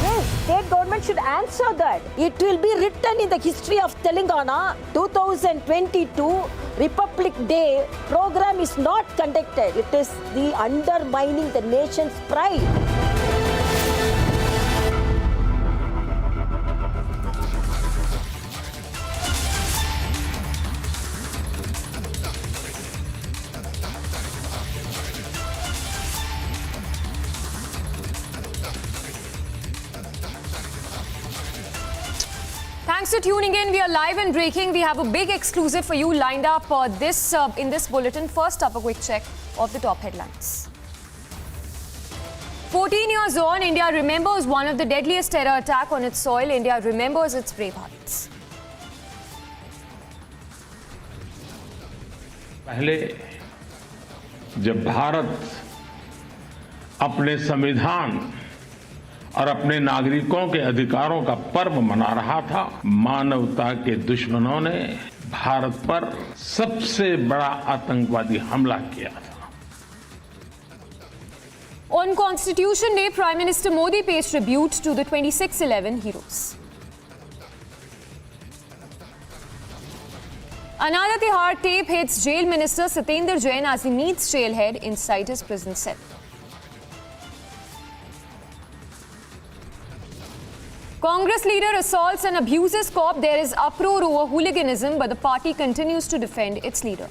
Yes, state government should answer that. It will be written in the history of Telangana. 2022 Republic Day program is not conducted. It is the undermining the nation's pride. Thanks for tuning in. We are live and breaking. We have a big exclusive for you lined up in this bulletin. First up, a quick check of the top headlines. 14 years on, India remembers one of the deadliest terror attack on its soil. India remembers its brave hearts. पहले जब भारत अपने संविधान और अपने नागरिकों के अधिकारों का पर्व मना रहा था, मानवता के दुश्मनों ने भारत पर सबसे बड़ा आतंकवादी हमला किया था। On Constitution Day, Prime Minister Modi pays tribute to the 2611 heroes. Another Tihar tape hits Jail Minister Satendra Jain as he meets jailhead inside his prison cell. Congress leader assaults and abuses cop. There is uproar over hooliganism, but the party continues to defend its leader.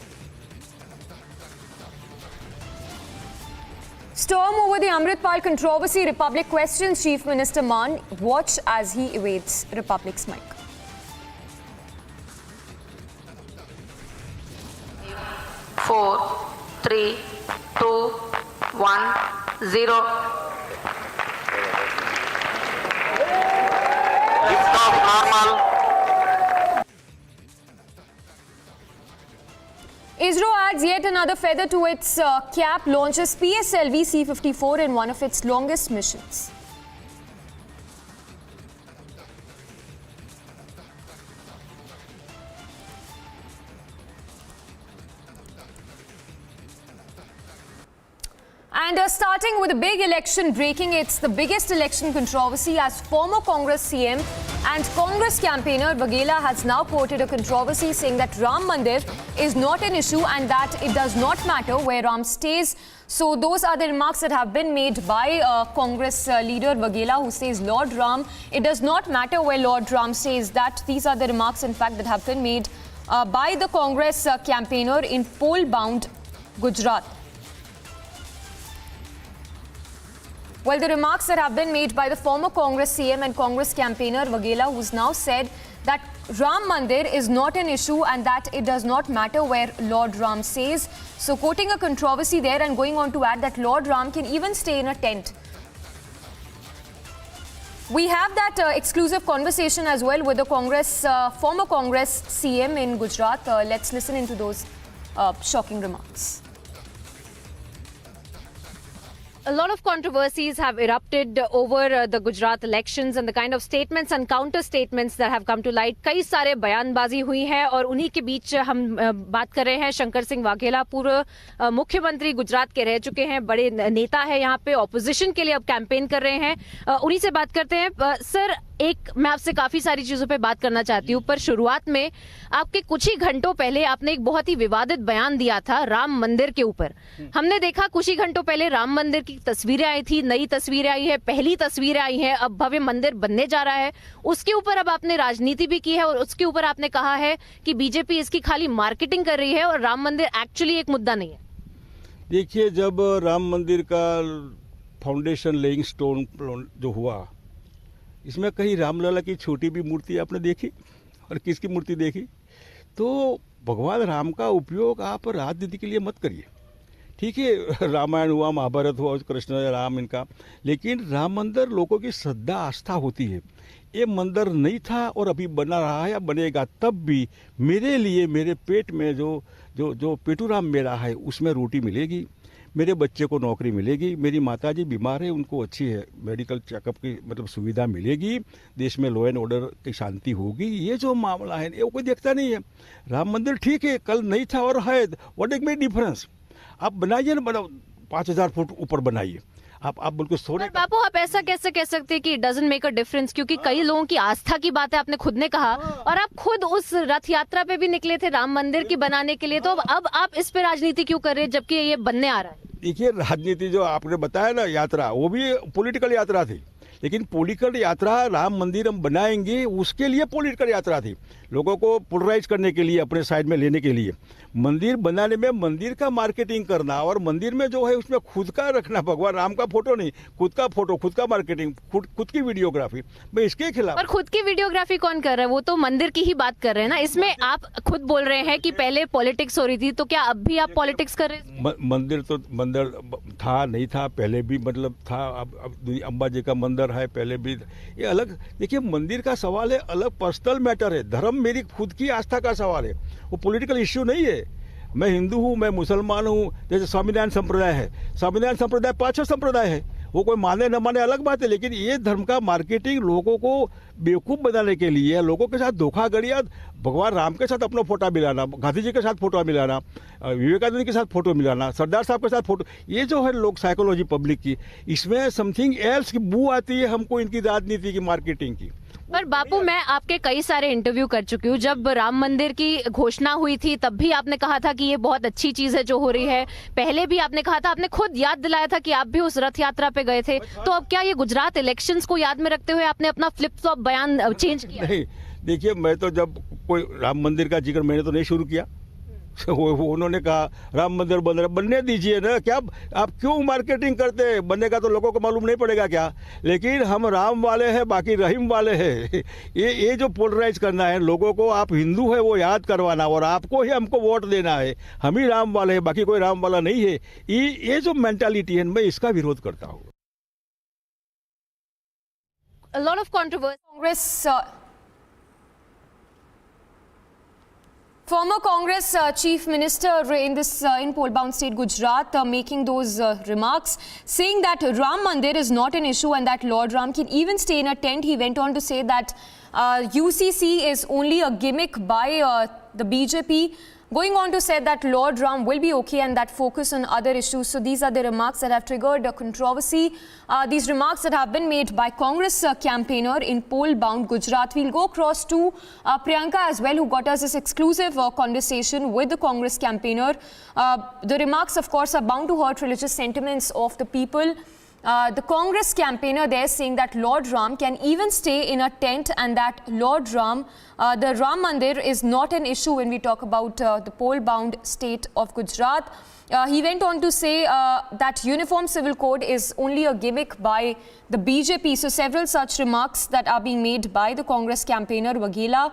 Storm over the Amritpal controversy. Republic questions Chief Minister Man. Watch as he evades Republic's mic. Four, three, two, 1, 0. Liftoff normal. ISRO adds yet another feather to its cap, launches PSLV C-54 in one of its longest missions. And starting with a big election breaking, it's the biggest election controversy as former Congress CM and Congress campaigner Vaghela has now quoted a controversy saying that Ram Mandir is not an issue and that it does not matter where Ram stays. So those are the remarks that have been made by Congress leader Vaghela, who says Lord Ram, it does not matter where Lord Ram stays. These are the remarks in fact that have been made by the Congress campaigner in poll-bound Gujarat. Well, the remarks that have been made by the former Congress CM and Congress campaigner Vaghela, who's now said that Ram Mandir is not an issue and that it does not matter where Lord Ram stays. So quoting a controversy there and going on to add that Lord Ram can even stay in a tent. We have that exclusive conversation as well with the former Congress CM in Gujarat. Let's listen into those shocking remarks. A lot of controversies have erupted over the Gujarat elections and the kind of statements and counter statements that have come to light. कई सारे बयानबाजी हुई है और उन्हीं के बीच हम बात कर रहे हैं शंकर सिंह वाघेला, पूर्व मुख्यमंत्री गुजरात के रह चुके हैं, बड़े नेता है यहाँ पे, ऑपोजिशन के लिए अब कैंपेन कर रहे हैं, उन्हीं से बात करते हैं। सर, मैं आपसे काफी सारी चीजों पे बात करना चाहती हूँ, पर शुरुआत में आपके कुछ ही घंटों पहले आपने एक बहुत ही विवादित बयान दिया था राम मंदिर के ऊपर। हमने देखा कुछ ही घंटों पहले राम मंदिर की तस्वीरें आई थी, नई तस्वीरें आई है, पहली तस्वीरें आई हैं, अब भव्य मंदिर बनने जा रहा है। उसके ऊपर अब आपने राजनीति भी की है और उसके ऊपर आपने कहा है कि बीजेपी इसकी खाली मार्केटिंग कर रही है और राम मंदिर एक्चुअली एक मुद्दा नहीं है। देखिए, जब राम मंदिर का फाउंडेशन लेइंग स्टोन जो हुआ, इसमें कहीं रामलला की छोटी भी मूर्ति आपने देखी और किसकी मूर्ति देखी? तो भगवान राम का उपयोग आप राजनीति के लिए मत करिए। ठीक है, रामायण हुआ, महाभारत हुआ, कृष्ण राम इनका, लेकिन राम मंदिर लोगों की श्रद्धा आस्था होती है। ये मंदिर नहीं था और अभी बना रहा है या बनेगा, तब भी मेरे लिए मेरे पेट में जो पेटूराम मेरा है उसमें रोटी मिलेगी, मेरे बच्चे को नौकरी मिलेगी, मेरी माताजी बीमार है उनको अच्छी है मेडिकल चेकअप की मतलब सुविधा मिलेगी, देश में लॉ एंड ऑर्डर की शांति होगी। ये जो मामला है ये कोई देखता नहीं है। राम मंदिर ठीक है, कल नहीं था और है, व्हाट इज डिफरेंस? आप बनाइए ना, 5000 फुट ऊपर बनाइए, आप बिल्कुल सोने। बापू, आप ऐसा कैसे कह सकते हैं कि डजंट मेक अ डिफरेंस, क्योंकि कई लोगों की आस्था की बात है, आपने खुद ने कहा, और आप खुद उस रथ यात्रा पे भी निकले थे राम मंदिर की बनाने के लिए, तो अब आप इस पे राजनीति क्यों कर रहे हैं जबकि ये बनने आ रहा है? देखिए, राजनीति जो आपने बताया ना यात्रा, वो भी पॉलिटिकल यात्रा थी, लेकिन पॉलिटिकल यात्रा राम मंदिर हम बनाएंगे उसके लिए पॉलिटिकल यात्रा थी, लोगों को पोलराइज करने के लिए, अपने साइड में लेने के लिए। मंदिर बनाने में मंदिर का मार्केटिंग करना और मंदिर में जो है उसमें खुद का रखना, भगवान राम का फोटो नहीं, खुद का फोटो, खुद का मार्केटिंग, खुद की वीडियोग्राफी, मैं इसके खिलाफ। और खुद की वीडियोग्राफी कौन कर रहा है? वो तो मंदिर की ही बात कर रहे हैं ना। इसमें आप खुद बोल रहे हैं कि पहले पॉलिटिक्स हो रही थी, तो क्या अब भी आप पॉलिटिक्स कर रहे हैं? मंदिर तो मंदिर था नहीं था, पहले भी मतलब था, अब अम्बा जी का मंदिर है, पहले भी, ये अलग। देखिए, मंदिर का सवाल है, अलग पर्सनल मैटर है, धर्म मेरी खुद की आस्था का सवाल है, वो पॉलिटिकल इश्यू नहीं है। मैं हिंदू हूँ, मैं मुसलमान हूँ, जैसे स्वामीनारायण संप्रदाय है, स्वामीनारायण संप्रदाय 5 संप्रदाय है, वो कोई माने न माने अलग बात है, लेकिन ये धर्म का मार्केटिंग लोगों को बेवकूफ़ बनाने के लिए, लोगों के साथ धोखाधड़ी, भगवान राम के साथ अपना फोटो मिलाना, गांधी जी के साथ फोटो मिलाना, विवेकानंद के साथ फोटो मिलाना, सरदार साहब के साथ फोटो, ये जो है लोग साइकोलॉजी पब्लिक की, इसमें समथिंग एल्स की बू आती है हमको इनकी राजनीति की, मार्केटिंग की। पर बापू, मैं आपके कई सारे इंटरव्यू कर चुकी हूँ। जब राम मंदिर की घोषणा हुई थी तब भी आपने कहा था कि ये बहुत अच्छी चीज है जो हो रही है। पहले भी आपने कहा था, आपने खुद याद दिलाया था कि आप भी उस रथ यात्रा पे गए थे। तो अब क्या ये गुजरात इलेक्शंस को याद में रखते हुए आपने अपना फ्लिप फ्लॉप बयान चेंज किया? नहीं, देखिए, मैं तो जब कोई राम मंदिर का जिक्र मैंने तो नहीं शुरू किया। उन्होंने कहा राम मंदिर बन रहा, बनने दीजिए ना, क्या आप क्यों मार्केटिंग करते हैं? बनने का तो लोगों को मालूम नहीं पड़ेगा क्या? लेकिन हम राम वाले हैं, बाकी रहीम वाले हैं। ये जो पोलराइज करना है लोगों को, आप हिंदू है वो याद करवाना, और आपको ही हमको वोट देना है, हम ही राम वाले हैं, बाकी कोई राम वाला नहीं है, ये जो मेंटालिटी है, मैं इसका विरोध करता हूँ। A lot of controversy. Former Congress Chief Minister in poll-bound state Gujarat making those remarks, saying that Ram Mandir is not an issue and that Lord Ram can even stay in a tent. He went on to say that UCC is only a gimmick by the BJP, going on to say that Lord Ram will be okay and that focus on other issues. So these are the remarks that have triggered a controversy. These remarks that have been made by Congress campaigner in poll-bound Gujarat. We'll go across to Priyanka as well, who got us this exclusive conversation with the Congress campaigner. The remarks, of course, are bound to hurt religious sentiments of the people. The Congress campaigner there saying that Lord Ram can even stay in a tent and that Lord Ram, the Ram Mandir is not an issue when we talk about the poll-bound state of Gujarat. He went on to say that uniform civil code is only a gimmick by the BJP. So several such remarks that are being made by the Congress campaigner Waghela,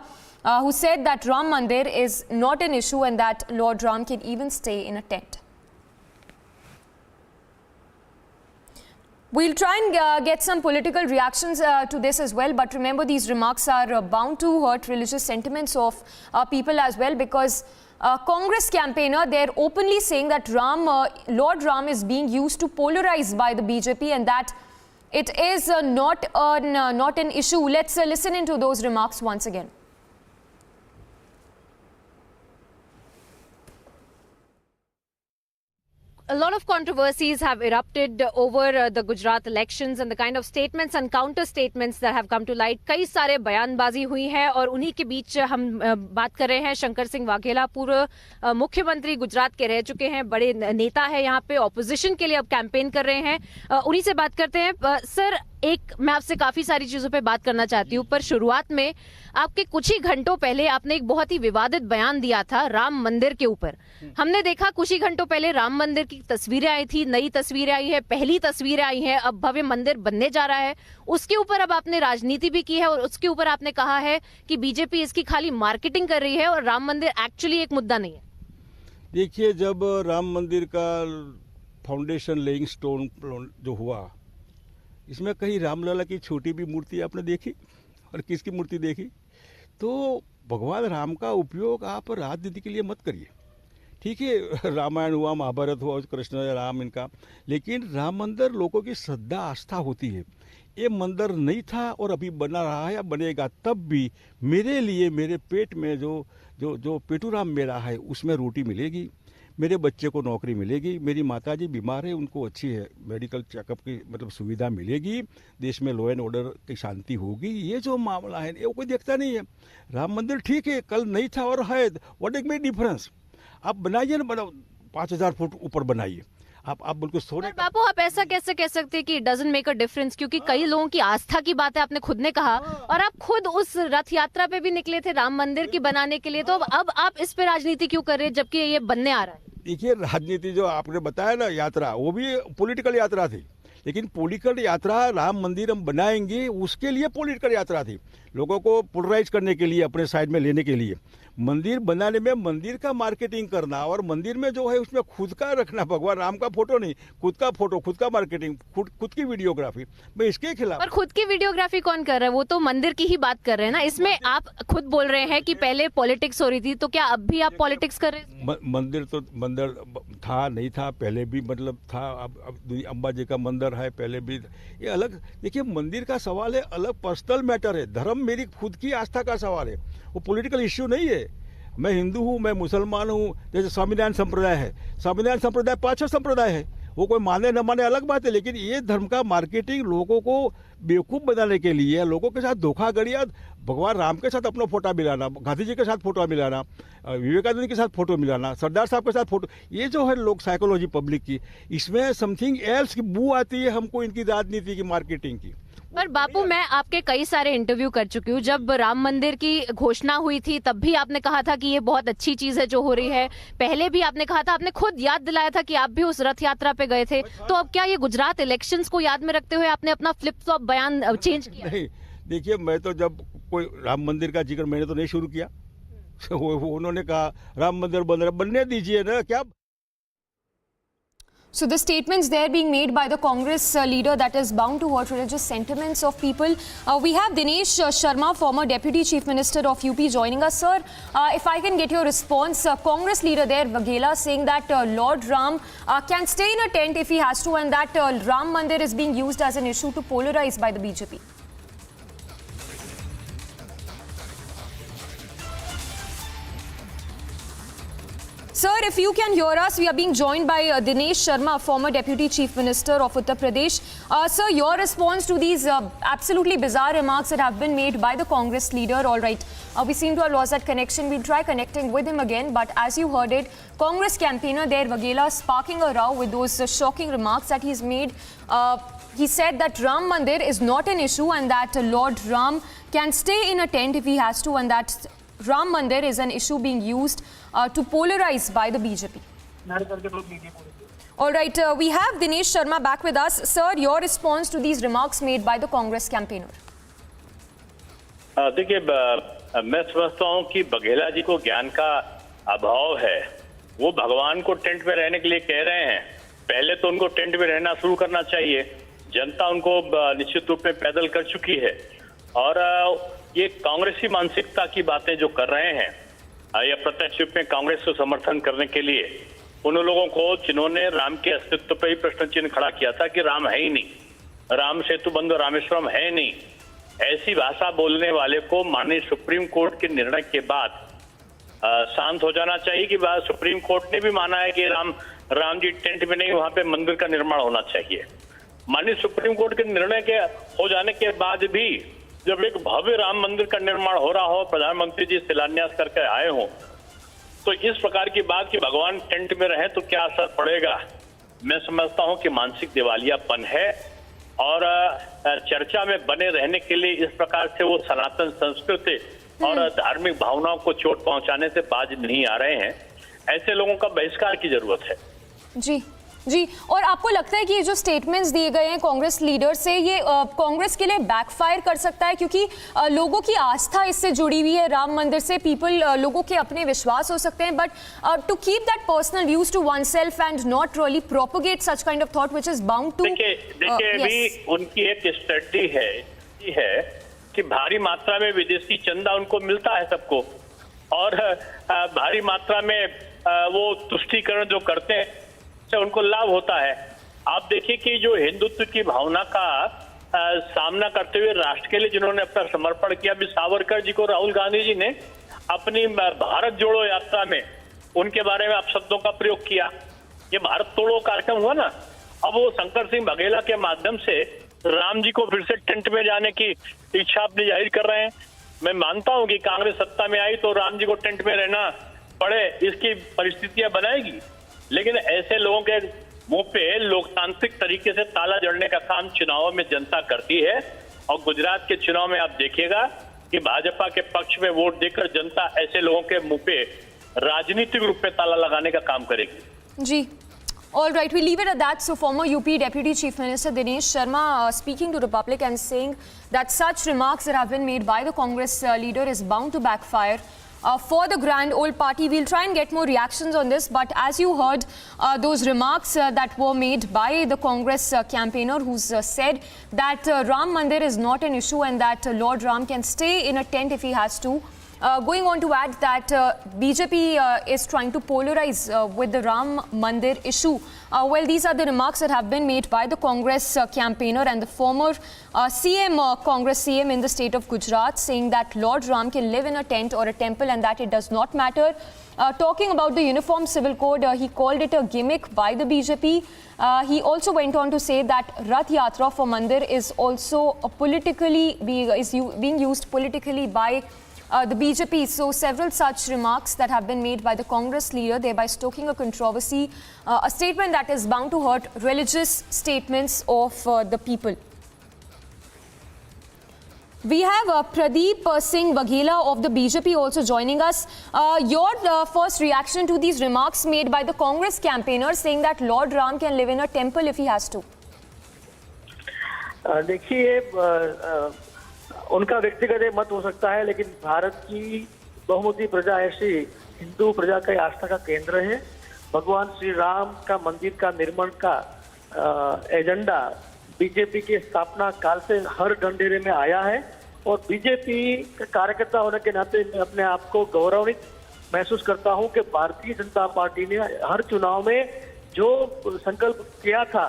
who said that Ram Mandir is not an issue and that Lord Ram can even stay in a tent. We'll try and get some political reactions to this as well, but remember these remarks are bound to hurt religious sentiments of people as well, because Congress campaigner, they're openly saying that Lord Ram is being used to polarize by the BJP and that it is not an issue. Let's listen into those remarks once again. A lot of controversies have erupted over the Gujarat elections and the kind of statements and counter statements that have come to light. कई सारे बयानबाजी हुई है और उन्हीं के बीच हम बात कर रहे हैं शंकर सिंह वाघेला, पूर्व मुख्यमंत्री गुजरात के रह चुके हैं, बड़े नेता है, यहाँ पे ऑपोजिशन के लिए अब कैंपेन कर रहे हैं। उन्हीं से बात करते हैं। सर, मैं आपसे काफी सारी चीजों पे बात करना चाहती हूँ, पर शुरुआत में आपके कुछ ही घंटों पहले आपने एक बहुत ही विवादित बयान दिया था राम मंदिर के ऊपर। हमने देखा कुछ ही घंटों पहले राम मंदिर की तस्वीरें आई थी, नई तस्वीरें आई है, पहली तस्वीरें आई हैं, अब भव्य मंदिर बनने जा रहा है। उसके ऊपर अब आपने राजनीति भी की है और उसके ऊपर आपने कहा है कि बीजेपी इसकी खाली मार्केटिंग कर रही है और राम मंदिर एक्चुअली एक मुद्दा नहीं है। देखिए, जब राम मंदिर का फाउंडेशन लेइंग स्टोन जो हुआ, इसमें कहीं रामलला की छोटी भी मूर्ति आपने देखी और किसकी मूर्ति देखी? तो भगवान राम का उपयोग आप राजनीति के लिए मत करिए। ठीक है, रामायण हुआ, महाभारत हुआ, कृष्ण राम इनका, लेकिन राम मंदिर लोगों की श्रद्धा आस्था होती है। ये मंदिर नहीं था और अभी बना रहा है या बनेगा, तब भी मेरे लिए मेरे पेट में जो पेटूराम मेरा है उसमें रोटी मिलेगी, मेरे बच्चे को नौकरी मिलेगी, मेरी माताजी बीमार है उनको अच्छी है मेडिकल चेकअप की मतलब सुविधा मिलेगी, देश में लॉ एंड ऑर्डर की शांति होगी। ये जो मामला है ये कोई देखता नहीं है। राम मंदिर ठीक है, कल नहीं था और है, व्हाट इज मेक डिफरेंस? आप बनाइए ना, बनाओ 5000 फुट ऊपर बनाइए, आप बिल्कुल सोने। बापू, आप ऐसा कैसे कह सकते हैं कि it doesn't make a difference, क्योंकि कई लोगों की आस्था की बात है, आपने खुद ने कहा, और आप खुद उस रथ यात्रा पे भी निकले थे राम मंदिर की बनाने के लिए, तो अब आप इस पे राजनीति क्यों कर रहे हैं जबकि ये बनने आ रहा है? देखिए, राजनीति जो आपने बताया ना, यात्रा, वो भी पॉलिटिकल यात्रा थी, लेकिन पॉलिटिकल यात्रा राम मंदिर हम बनाएंगे उसके लिए पॉलिटिकल यात्रा थी, लोगों को पोलराइज करने के लिए, अपने साइड में लेने के लिए। मंदिर बनाने में मंदिर का मार्केटिंग करना और मंदिर में जो है उसमें खुद का रखना, भगवान राम का फोटो नहीं, खुद का फोटो, खुद का मार्केटिंग, खुद की वीडियोग्राफी, मैं इसके खिलाफ। और खुद की वीडियोग्राफी कौन कर रहा है? वो तो मंदिर की ही बात कर रहे हैं ना। इसमें आप खुद बोल रहे हैं कि पहले पॉलिटिक्स हो रही थी, तो क्या अब भी आप पॉलिटिक्स कर रहे हैं? मंदिर था नहीं था, पहले भी मतलब था, अब अम्बा जी का मंदिर है, पहले भी ये अलग। देखिए मंदिर का सवाल है, अलग पर्सनल मैटर है, धर्म मेरी खुद की आस्था का सवाल है, वो पॉलिटिकल इश्यू नहीं है। मैं हिंदू हूँ, मैं मुसलमान हूँ, जैसे स्वामीनारायण संप्रदाय है, स्वामीनारायण संप्रदाय पांचवा संप्रदाय है, वो कोई माने न माने अलग बात है, लेकिन ये धर्म का मार्केटिंग लोगों को बेवकूफ़ बनाने के लिए, लोगों के साथ धोखाधड़ी, भगवान राम के साथ अपना फोटो मिलाना, गांधी जी के साथ फोटो मिलाना, विवेकानंद के साथ फोटो मिलाना, सरदार साहब के साथ फोटो, ये जो है लोग साइकोलॉजी पब्लिक की, इसमें समथिंग एल्स की बू आती है हमको इनकी राजनीति की, मार्केटिंग की। पर बापू, मैं आपके कई सारे इंटरव्यू कर चुकी हूँ। जब राम मंदिर की घोषणा हुई थी तब भी आपने कहा था कि ये बहुत अच्छी चीज है जो हो रही है। पहले भी आपने कहा था, आपने खुद याद दिलाया था कि आप भी उस रथ यात्रा पे गए थे। तो अब क्या ये गुजरात इलेक्शंस को याद में रखते हुए आपने अपना फ्लिप फ्लॉप बयान चेंज किया? नहीं, देखिए मैं तो जब कोई राम मंदिर का जिक्र मैंने तो नहीं शुरू किया। उन्होंने कहा राम मंदिर बनने दीजिए ना, क्या। So the statements there being made by the Congress leader that is bound to hurt religious sentiments of people. We have Dinesh Sharma, former Deputy Chief Minister of UP, joining us. Sir, if I can get your response, Congress leader there, Vaghela, saying that Lord Ram can stay in a tent if he has to, and that Ram Mandir is being used as an issue to polarize by the BJP. Sir, if you can hear us, we are being joined by Dinesh Sharma, former Deputy Chief Minister of Uttar Pradesh. Sir, your response to these absolutely bizarre remarks that have been made by the Congress leader. All right, we seem to have lost that connection. We'll try connecting with him again. But as you heard it, Congress campaigner there, Vaghela, sparking a row with those shocking remarks that he's made. He said that Ram Mandir is not an issue and that Lord Ram can stay in a tent if he has to, and that Ram Mandir is an issue being used to polarize by the BJP. All right, we have Dinesh Sharma back with us. Sir, your response to these remarks made by the Congress campaigner. देखिए, मैं समझता हूं कि बघेला जी को ज्ञान का अभाव है। वो भगवान को टेंट में रहने के लिए कह रहे हैं। पहले तो उनको टेंट में रहना शुरू करना चाहिए। जनता उनको निश्चित रूप में पैदल कर चुकी है और ये कांग्रेसी मानसिकता की बातें जो कर रहे हैं या प्रत्यक्ष रूप में कांग्रेस को समर्थन करने के लिए, उन लोगों को जिन्होंने राम के अस्तित्व पर ही प्रश्न चिन्ह खड़ा किया था कि राम है ही नहीं, राम सेतु बंधु रामेश्वरम है नहीं, ऐसी भाषा बोलने वाले को माननीय सुप्रीम कोर्ट के निर्णय के बाद शांत हो जाना चाहिए कि सुप्रीम कोर्ट ने भी माना है कि राम जी टेंट में नहीं, वहां पे मंदिर का निर्माण होना चाहिए। माननीय सुप्रीम कोर्ट के निर्णय के हो जाने के बाद भी जब एक भव्य राम मंदिर का निर्माण हो रहा हो, प्रधानमंत्री जी शिलान्यास करके आए हो, तो इस प्रकार की बात कि भगवान टेंट में रहे तो क्या असर पड़ेगा, मैं समझता हूं कि मानसिक दिवालियापन है और चर्चा में बने रहने के लिए इस प्रकार से वो सनातन संस्कृति और धार्मिक भावनाओं को चोट पहुंचाने से बाज नहीं आ रहे हैं। ऐसे लोगों का बहिष्कार की जरूरत है। जी, और आपको लगता है कि ये जो स्टेटमेंट्स दिए गए हैं कांग्रेस लीडर से, ये कांग्रेस के लिए बैकफायर कर सकता है? क्योंकि लोगों की आस्था इससे जुड़ी हुई है, राम मंदिर से लोगों के अपने विश्वास हो सकते हैं, but to keep that personal views to one self and not really propagate such kind of thought which is bound to. देखिए भी उनकी एक स्ट्रेटजी है कि भारी मात्रा में विदेशी चंदा उनको मिलता है सबको, और भारी मात्रा में वो तुष्टीकरण जो करते हैं से उनको लाभ होता है। आप देखिए कि जो हिंदुत्व की भावना का सामना करते हुए राष्ट्र के लिए जिन्होंने अपना समर्पण किया, अभी सावरकर जी को राहुल गांधी जी ने अपनी भारत जोड़ो यात्रा में उनके बारे में अपशब्दों का प्रयोग किया। ये भारत तोड़ो कार्यक्रम हुआ ना, अब वो शंकर सिंह बघेला के माध्यम से राम जी को फिर से टेंट में जाने की इच्छा अपनी जाहिर कर रहे हैं। मैं मानता हूं कि कांग्रेस सत्ता में आई तो राम जी को टेंट में रहना पड़े, इसकी परिस्थितियां बनाएगी, लेकिन ऐसे लोगों के मुंह पे लोकतांत्रिक तरीके से ताला जड़ने का काम चुनावों में जनता करती है। और गुजरात के चुनाव में आप देखिएगा कि भाजपा के पक्ष में वोट देकर जनता ऐसे लोगों के मुंह पे राजनीतिक रूप में ताला लगाने का काम करेगी। जी, all right, we leave it at that. So former UP Deputy Chief Minister Dinesh Sharma speaking to Republic and saying that such remarks that have been made by the Congress leader is bound to backfire for the grand old party. We'll try and get more reactions on this, but as you heard, those remarks that were made by the Congress campaigner who's said that Ram Mandir is not an issue and that Lord Ram can stay in a tent if he has to. Going on to add that BJP is trying to polarize with the Ram Mandir issue. Well, these are the remarks that have been made by the Congress campaigner and the former Congress CM in the state of Gujarat, saying that Lord Ram can live in a tent or a temple and that it does not matter. Talking about the Uniform Civil Code, he called it a gimmick by the BJP. He also went on to say that Rath Yatra for Mandir is also being used politically by the BJP. So several such remarks that have been made by the Congress leader, thereby stoking a controversy, a statement that is bound to hurt religious statements of the people. We have Pradeep Singh Waghela of the BJP also joining us. Your first reaction to these remarks made by the Congress campaigner saying that Lord Ram can live in a temple if he has to. देखिए, उनका व्यक्तिगत मत हो सकता है, लेकिन भारत की बहुमती प्रजा ऐसी हिंदू प्रजा का आस्था का केंद्र है। भगवान श्री राम का मंदिर का निर्माण का एजेंडा बीजेपी के स्थापना काल से हर डंडेरे में आया है और बीजेपी का कार्यकर्ता होने के नाते मैं अपने आप को गौरवान्वित महसूस करता हूं कि भारतीय जनता पार्टी ने हर चुनाव में जो संकल्प किया था,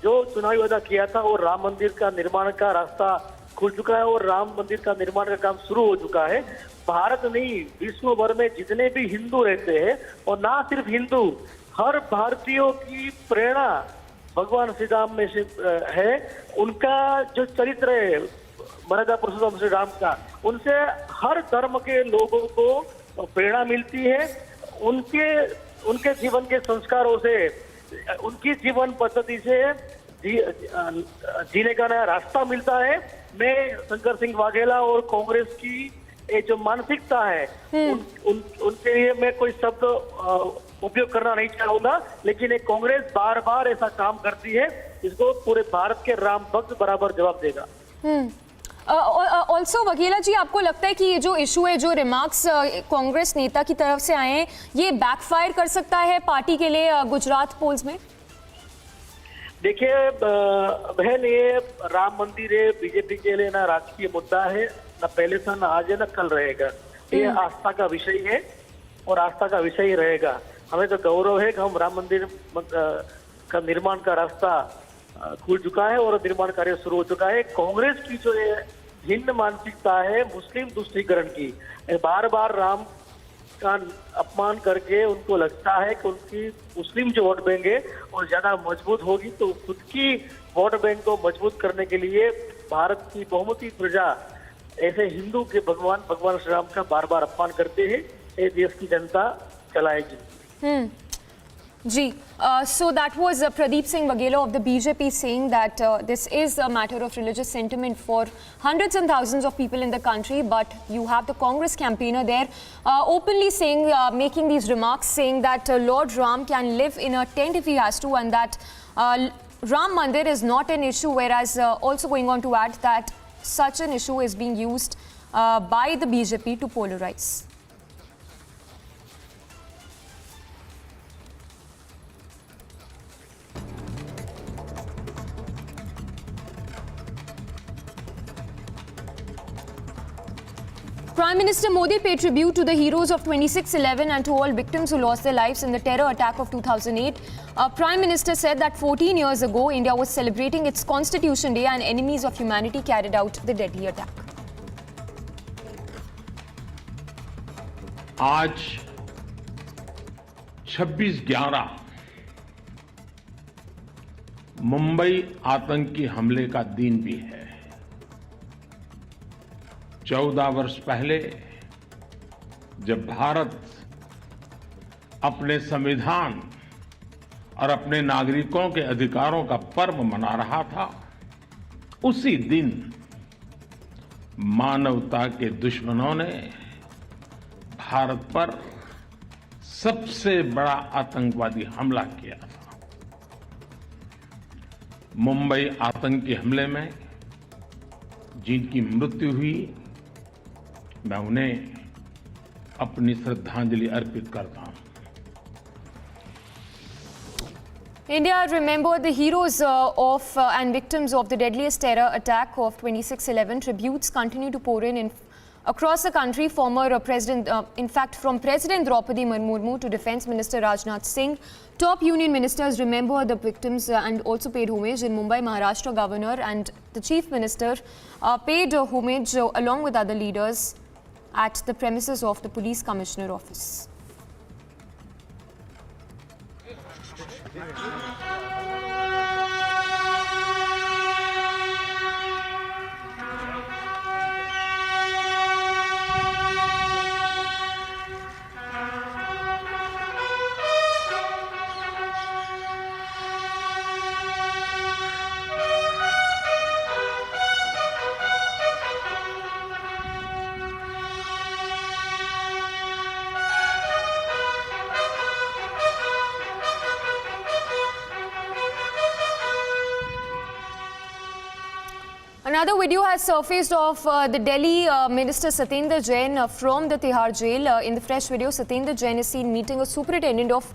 जो चुनावी वादा किया था, वो राम मंदिर का निर्माण का रास्ता खुल चुका है और राम मंदिर का निर्माण का काम शुरू हो चुका है। भारत नहीं, विश्व भर में जितने भी हिंदू रहते हैं और ना सिर्फ हिंदू, हर भारतीयों की प्रेरणा भगवान श्री राम में से है। उनका जो चरित्र है मर्यादा पुरुषोत्तम श्री राम का, उनसे हर धर्म के लोगों को प्रेरणा मिलती है। उनके जीवन के संस्कारों से, उनकी जीवन पद्धति से जीने का नया रास्ता मिलता है। मैं शंकर सिंह वाघेला और कांग्रेस की ये जो मानसिकता है उनके लिए मैं कोई शब्द उपयोग करना नहीं चाहूंगा, लेकिन एक कांग्रेस बार बार ऐसा काम करती है, इसको पूरे भारत के राम भक्त बराबर जवाब देगा। ऑल्सो वघेला जी, आपको लगता है कि ये जो इशू है, जो रिमार्क्स कांग्रेस नेता की तरफ से आए हैं, ये बैकफायर कर सकता है पार्टी के लिए गुजरात पोल्स में? देखिए बहन, ये राम मंदिर है बीजेपी के लिए ना राजकीय मुद्दा है, ना पहले था ना आज है ना कल रहेगा। ये आस्था का विषय है और आस्था का विषय ही रहेगा। हमें तो गौरव है कि हम राम मंदिर का निर्माण का रास्ता खुल चुका है और निर्माण कार्य शुरू हो चुका है। कांग्रेस की जो ये भिन्न मानसिकता है मुस्लिम तुष्टीकरण की, बार बार राम का अपमान करके उनको लगता है कि उनकी मुस्लिम जो वोट बैंक है वो ज्यादा मजबूत होगी, तो खुद की वोट बैंक को मजबूत करने के लिए भारत की बहुमती प्रजा ऐसे हिंदू के भगवान श्री राम का बार बार अपमान करते हैं। ये देश की जनता चलाएगी। Ji, so that was Pradeep Singh Waghela of the BJP saying that this is a matter of religious sentiment for hundreds and thousands of people in the country, but you have the Congress campaigner there openly saying, making these remarks, saying that Lord Ram can live in a tent if he has to, and that Ram Mandir is not an issue, whereas also going on to add that such an issue is being used by the BJP to polarize. Prime Minister Modi paid tribute to the heroes of 26/11 and to all victims who lost their lives in the terror attack of 2008. Prime Minister said that 14 years ago, India was celebrating its Constitution Day and enemies of humanity carried out the deadly attack. आज 26/11 मुंबई आतंकी हमले का दिन भी है। 14 वर्ष पहले जब भारत अपने संविधान और अपने नागरिकों के अधिकारों का पर्व मना रहा था, उसी दिन मानवता के दुश्मनों ने भारत पर सबसे बड़ा आतंकवादी हमला किया था। मुंबई आतंकी हमले में जिनकी मृत्यु हुई, मैं उन्हें अपनी श्रद्धांजलि अर्पित करता हूं। India remembered the heroes and victims of the deadliest terror attack of 26/11. Tributes continue to pour in across the country. Former President, in fact, from President Draupadi Murmu to Defence Minister Rajnath Singh, top union ministers remember the victims and also paid homage. In Mumbai, Maharashtra Governor and the Chief Minister paid homage along with other leaders at the premises of the Police Commissioner Office. Another video has surfaced of the Delhi Minister Satyendra Jain from the Tihar jail. In the fresh video, Satyendra Jain is seen meeting a superintendent of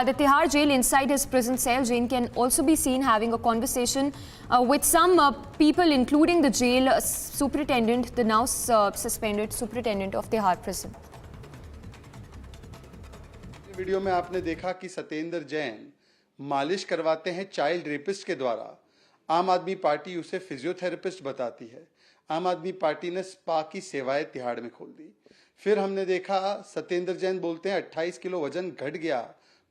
the Tihar jail inside his prison cell. Jain can also be seen having a conversation with some people, including the jail superintendent, the now suspended superintendent of Tihar prison. Video में आपने देखा कि सत्येंद्र जैन मालिश करवाते हैं child rapist के द्वारा। आम आदमी पार्टी उसे फिजियोथेरेपिस्ट बताती है। आम आदमी पार्टी ने स्पा की सेवाएं तिहाड़ में खोल दी। फिर हमने देखा सत्येंद्र जैन बोलते हैं 28 किलो वजन घट गया,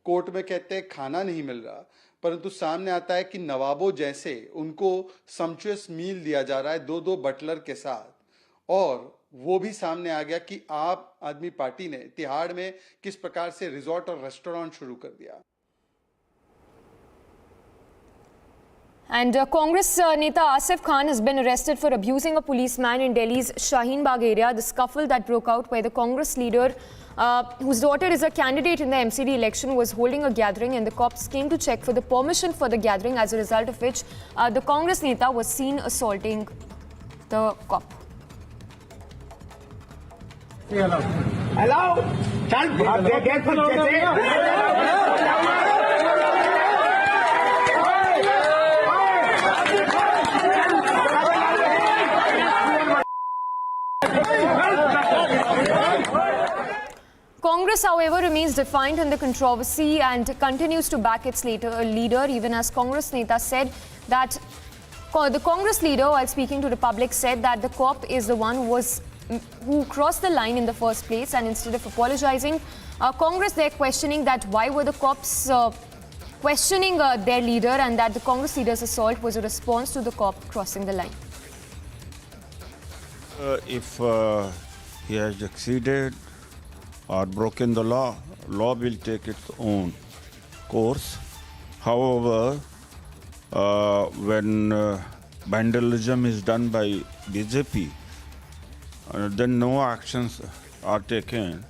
कोर्ट में कहते हैं खाना नहीं मिल रहा, परंतु सामने आता है कि नवाबों जैसे उनको सम्चुअस मील दिया जा रहा है 2-2 बटलर के साथ। और वो भी सामने आ गया कि आप आदमी पार्टी ने तिहाड़ में किस प्रकार से रिजॉर्ट और रेस्टोरेंट शुरू कर दिया। And Congress Neta Asif Khan has been arrested for abusing a policeman in Delhi's Shaheen Bagh area. The scuffle that broke out where the Congress leader, whose daughter is a candidate in the MCD election, was holding a gathering, and the cops came to check for the permission for the gathering, as a result of which the Congress Neta was seen assaulting the cop. Hello? Congress, however, remains defiant in the controversy and continues to back its leader, even as Congress Neta said that the Congress leader, while speaking to the public, said that the cop is the one who crossed the line in the first place, and instead of apologizing, Congress, they're questioning that why were the cops questioning their leader, and that the Congress leader's assault was a response to the cop crossing the line. If he has exceeded or broken the law, law will take its own course. However, when vandalism is done by BJP, then no actions are taken.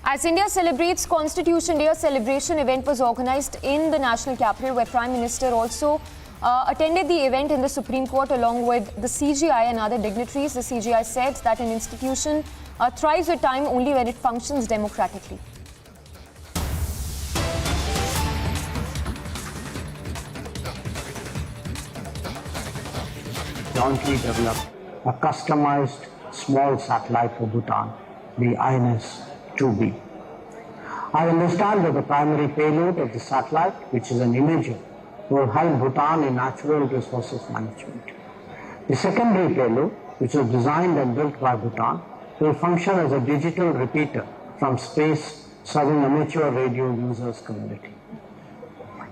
As India celebrates Constitution Day, a celebration event was organized in the national capital, where Prime Minister also attended the event in the Supreme Court along with the CGI and other dignitaries. The CGI said that an institution thrives with time only when it functions democratically. Jointly developed a customized small satellite for Bhutan, the INS-2B. I understand that the primary payload of the satellite, which is an imager, will help Bhutan in natural resources management. The secondary payload, which was designed and built by Bhutan, will function as a digital repeater from space, serving amateur radio users community.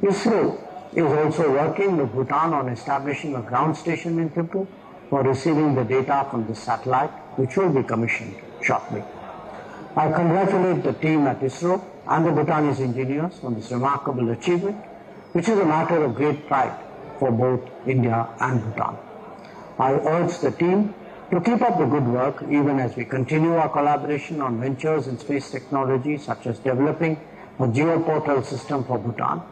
ISRO is also working with Bhutan on establishing a ground station in Thimphu for receiving the data from the satellite, which will be commissioned shortly. I congratulate the team at ISRO and the Bhutanese engineers on this remarkable achievement, which is a matter of great pride for both India and Bhutan. I urge the team to keep up the good work even as we continue our collaboration on ventures in space technology, such as developing a geoportal system for Bhutan,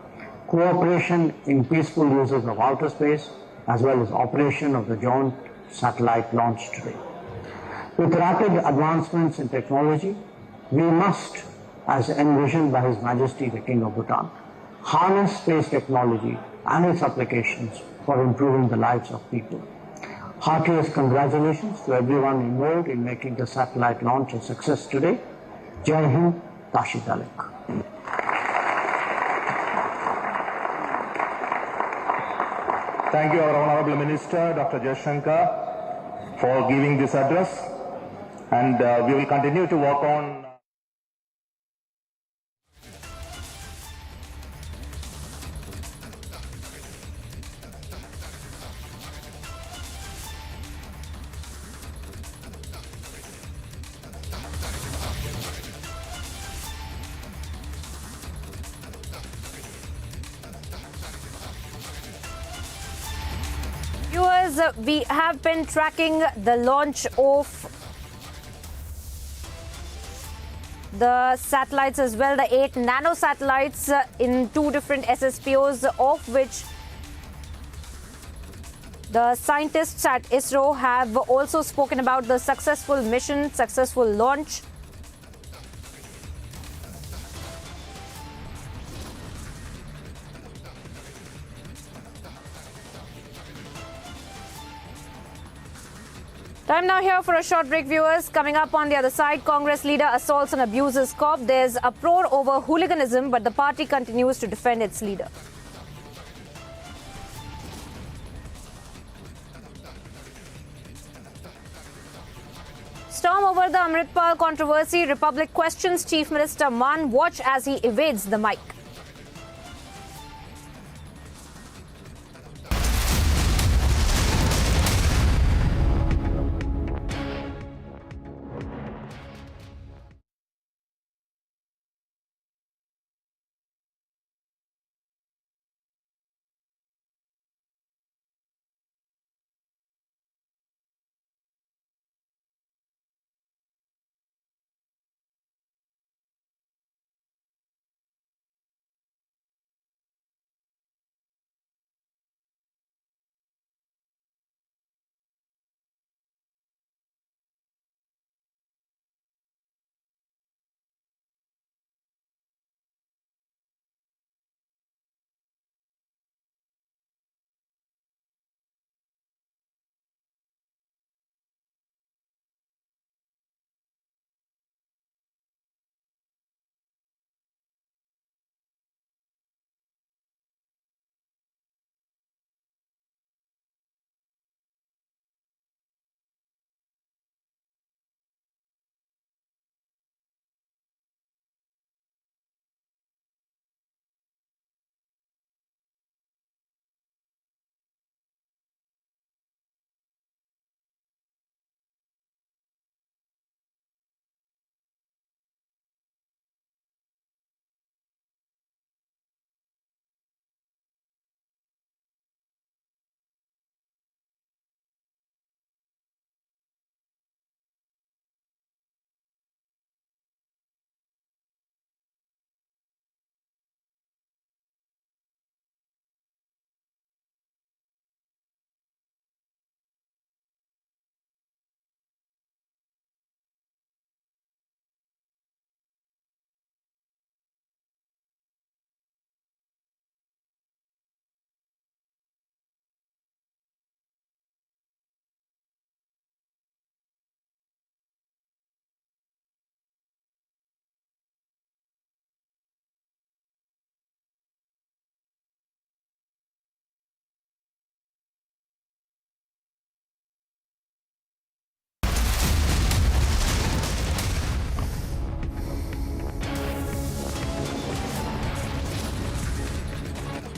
cooperation in peaceful uses of outer space, as well as operation of the joint satellite launch today. With rapid advancements in technology, we must, as envisioned by His Majesty the King of Bhutan, harness space technology and its applications for improving the lives of people. Heartiest congratulations to everyone involved in making the satellite launch a success today. Jai Hind, Tashi Dalek. Thank you, our Honorable Minister, Dr. Jaishankar, for giving this address. And we will continue to work on Viewers, we have been tracking the launch of the satellites as well, the 8 nano satellites in 2 different SSPOs, of which the scientists at ISRO have also spoken about the successful mission, successful launch. Time now here for a short break, viewers. Coming up on the other side, Congress leader assaults and abuses cop. There's uproar over hooliganism, but the party continues to defend its leader. Storm over the Amritpal controversy. Republic questions Chief Minister Man. Watch as he evades the mic.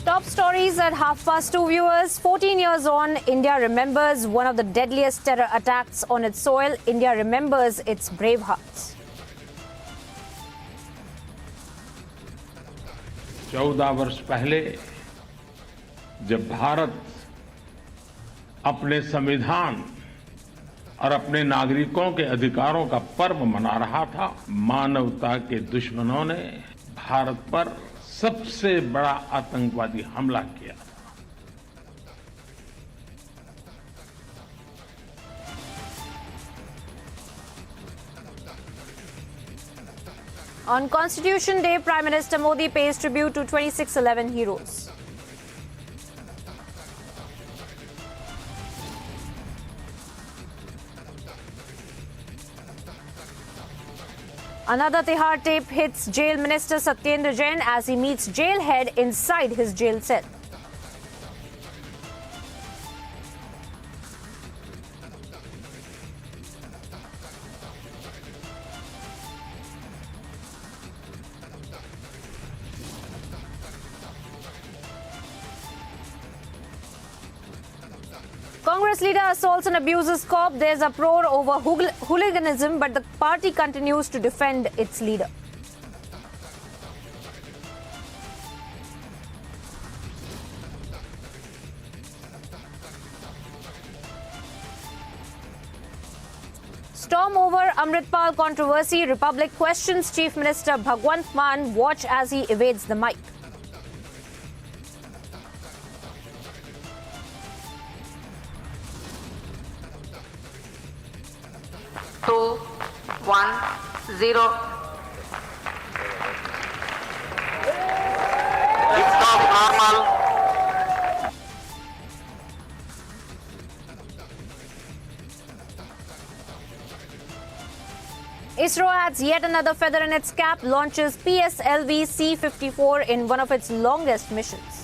Top stories at 2:30, viewers. 14 years on, India remembers one of the deadliest terror attacks on its soil. India remembers its brave hearts. 14 वर्ष पहले जब भारत अपने संविधान और अपने नागरिकों के अधिकारों का पर्व मना रहा था, मानवता के दुश्मनों ने भारत पर सबसे बड़ा आतंकवादी हमला किया। On Constitution Day, Prime Minister Modi pays tribute to 2611 heroes. Another Tihar tape hits Jail Minister Satyendra Jain as he meets jail head inside his jail cell. Congress leader assaults and abuses cop. There's uproar over hooliganism, but the party continues to defend its leader. Storm over Amritpal controversy. Republic questions Chief Minister Bhagwant Mann. Watch as he evades the mic. Two, 1, 0. Liftoff normal. ISRO adds yet another feather in its cap, launches PSLV C-54 in one of its longest missions.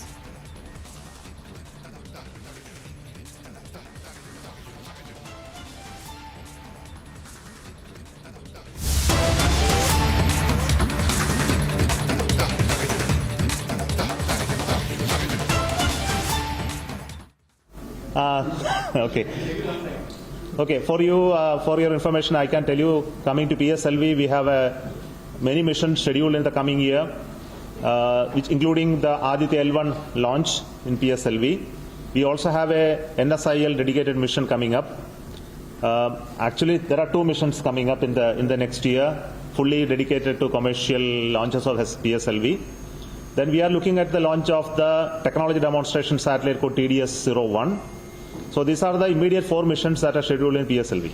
Okay. For your information, I can tell you, coming to PSLV, we have many missions scheduled in the coming year, which including the Aditya L1 launch in PSLV. We also have a NSIL dedicated mission coming up. Actually, there are 2 missions coming up in the next year, fully dedicated to commercial launches of PSLV. Then we are looking at the launch of the technology demonstration satellite called TDS-01. So these are the immediate 4 missions that are scheduled in PSLV.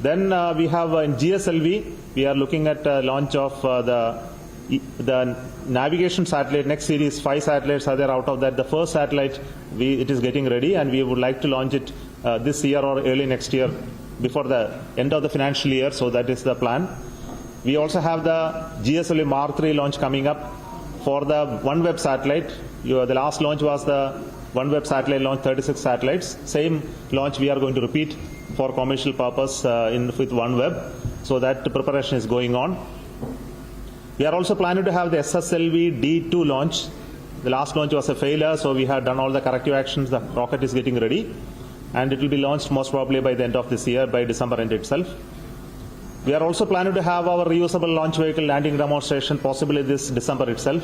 Then we have in GSLV, we are looking at launch of the navigation satellite. Next series, 5 satellites are there. Out of that, the first satellite, it is getting ready, and we would like to launch it this year or early next year, before the end of the financial year. So that is the plan. We also have the GSLV Mark III launch coming up for the OneWeb satellite. The last launch was the OneWeb satellite launch, 36 satellites. Same launch we are going to repeat for commercial purpose with OneWeb. So that preparation is going on. We are also planning to have the SSLV D2 launch. The last launch was a failure, so we have done all the corrective actions. The rocket is getting ready, and it will be launched most probably by the end of this year, by December end itself. We are also planning to have our reusable launch vehicle landing demonstration possibly this December itself.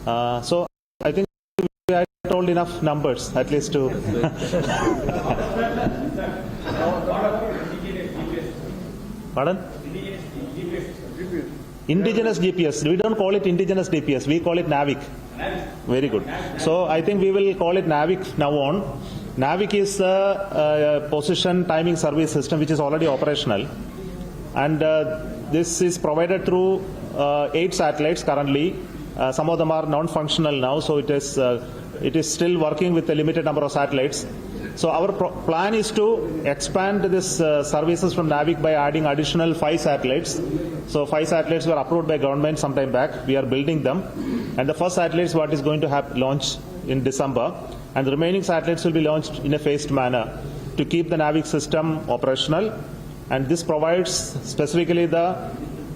So I think I told enough numbers, at least to. Pardon? Indigenous GPS. We don't call it indigenous GPS. We call it NAVIC. Very good. So I think we will call it NAVIC now on. NAVIC is a position timing service system which is already operational, and this is provided through 8 satellites currently. Some of them are non-functional now, so it is still working with a limited number of satellites. So our plan is to expand this services from NAVIC by adding additional 5 satellites. So 5 satellites were approved by government some time back. We are building them, and the first satellite is what is going to launch in December, and the remaining satellites will be launched in a phased manner to keep the NAVIC system operational. And this provides specifically the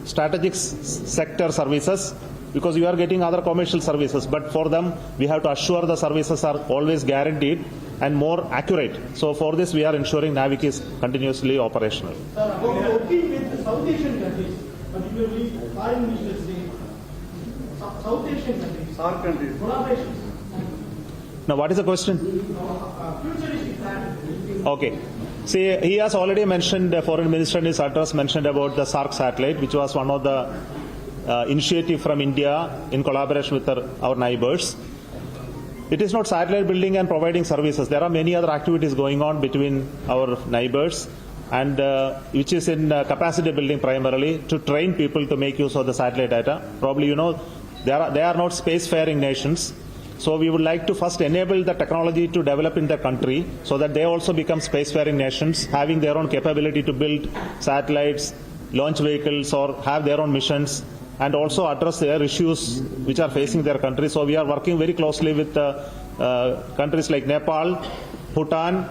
strategic sector services, because you are getting other commercial services, but for them we have to assure the services are always guaranteed and more accurate. So for this we are ensuring NAVIC is continuously operational. Sir, about working with South Asian countries, particularly foreign ministers, South Asian countries, SAARC countries, collaboration. Now what is the question? Futuristic plan. Okay. See, he has already mentioned, the foreign minister in his address mentioned about the SAARC satellite, which was one of the initiative from India in collaboration with our neighbors. It is not satellite building and providing services. There are many other activities going on between our neighbors. and which is in capacity building primarily to train people to make use of the satellite data. Probably you know they are not spacefaring nations. So we would like to first enable the technology to develop in the country so that they also become spacefaring nations, having their own capability to build satellites, launch vehicles, or have their own missions, and also address their issues which are facing their country. So we are working very closely with countries like Nepal, Bhutan,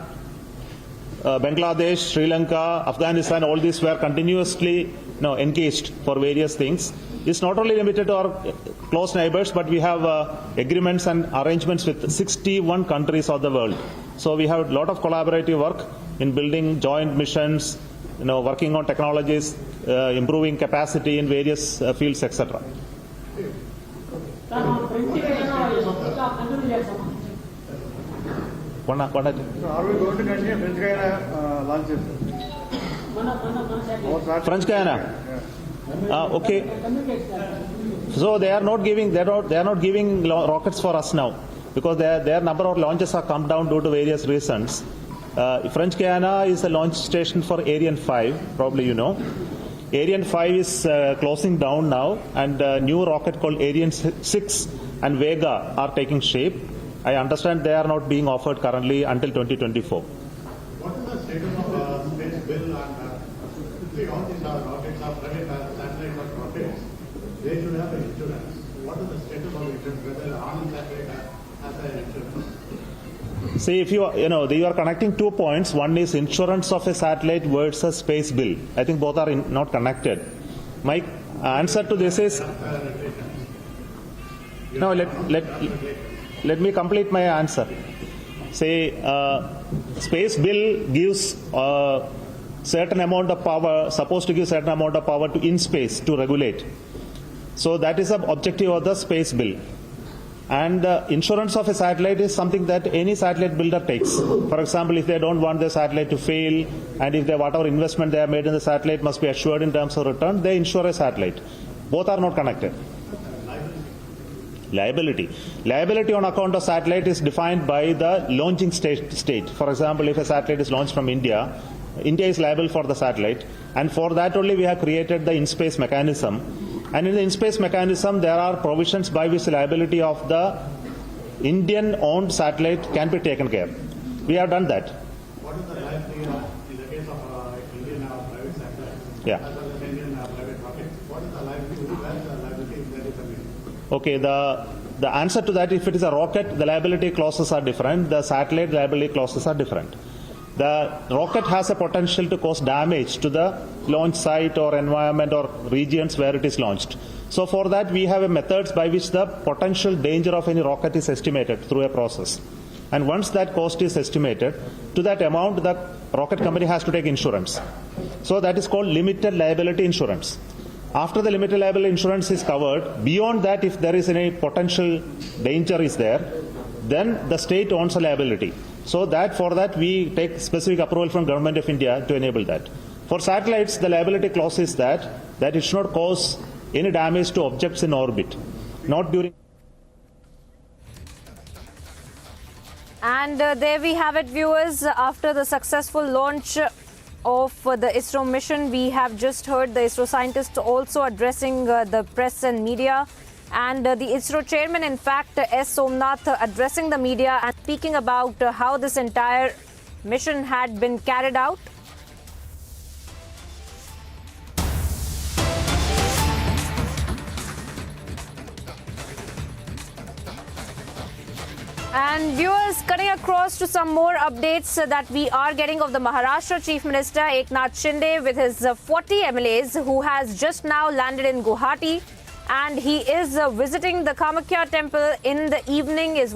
Bangladesh, Sri Lanka, Afghanistan. All these were continuously engaged for various things. It's not only limited to our close neighbors, but we have agreements and arrangements with 61 countries of the world. So we have a lot of collaborative work in building joint missions, working on technologies, improving capacity in various fields, etc. So are we going to continue French Guiana launches? French Guiana. Okay. So they are not giving rockets for us now because their number of launches have come down due to various reasons. French Guiana is a launch station for Ariane 5, probably you know. Ariane 5 is closing down now, and a new rocket called Ariane 6 and Vega are taking shape. I understand they are not being offered currently until 2024. What is the status of space bill and all these rockets are private satellite rockets? They should have insurance. What is the status of insurance? Whether armed satellite has an insurance? See, if you are connecting 2 points. One is insurance of a satellite versus space bill. I think both are not connected. My answer to this is no. Let me complete my answer. Say, space bill gives certain amount of power, supposed to give certain amount of power to in space to regulate. So that is the objective of the space bill. And insurance of a satellite is something that any satellite builder takes. For example, if they don't want the satellite to fail, and if whatever investment they have made in the satellite must be assured in terms of return, they insure a satellite. Both are not connected. Liability on account of satellite is defined by the launching state. For example, if a satellite is launched from India is liable for the satellite, and for that only we have created the in-space mechanism. And in the in-space mechanism, there are provisions by which the liability of the Indian-owned satellite can be taken care. We have done that. What is the liability in the case of Indian private satellite? Yeah. As well as Indian private rockets? What is the liability? Who bears the liability if there is a bill? Okay, the answer to that, if it is a rocket, the liability clauses are different. The satellite liability clauses are different. The rocket has a potential to cause damage to the launch site or environment or regions where it is launched. So for that, we have methods by which the potential danger of any rocket is estimated through a process. And once that cost is estimated, to that amount, the rocket company has to take insurance. So that is called limited liability insurance. After the limited liability insurance is covered, beyond that, if there is any potential danger is there, then the state owns a liability. So for that we take specific approval from Government of India to enable that. For satellites, the liability clause is that it should not cause any damage to objects in orbit, not during. And there we have it, viewers. After the successful launch of the ISRO mission, we have just heard the ISRO scientists also addressing the press and media. And the ISRO chairman, in fact, S. Somnath, addressing the media and speaking about how this entire mission had been carried out. And viewers, cutting across to some more updates that we are getting of the Maharashtra Chief Minister Eknath Shinde with his 40 MLAs who has just now landed in Guwahati. And he is visiting the Kamakhya temple in the evening. Is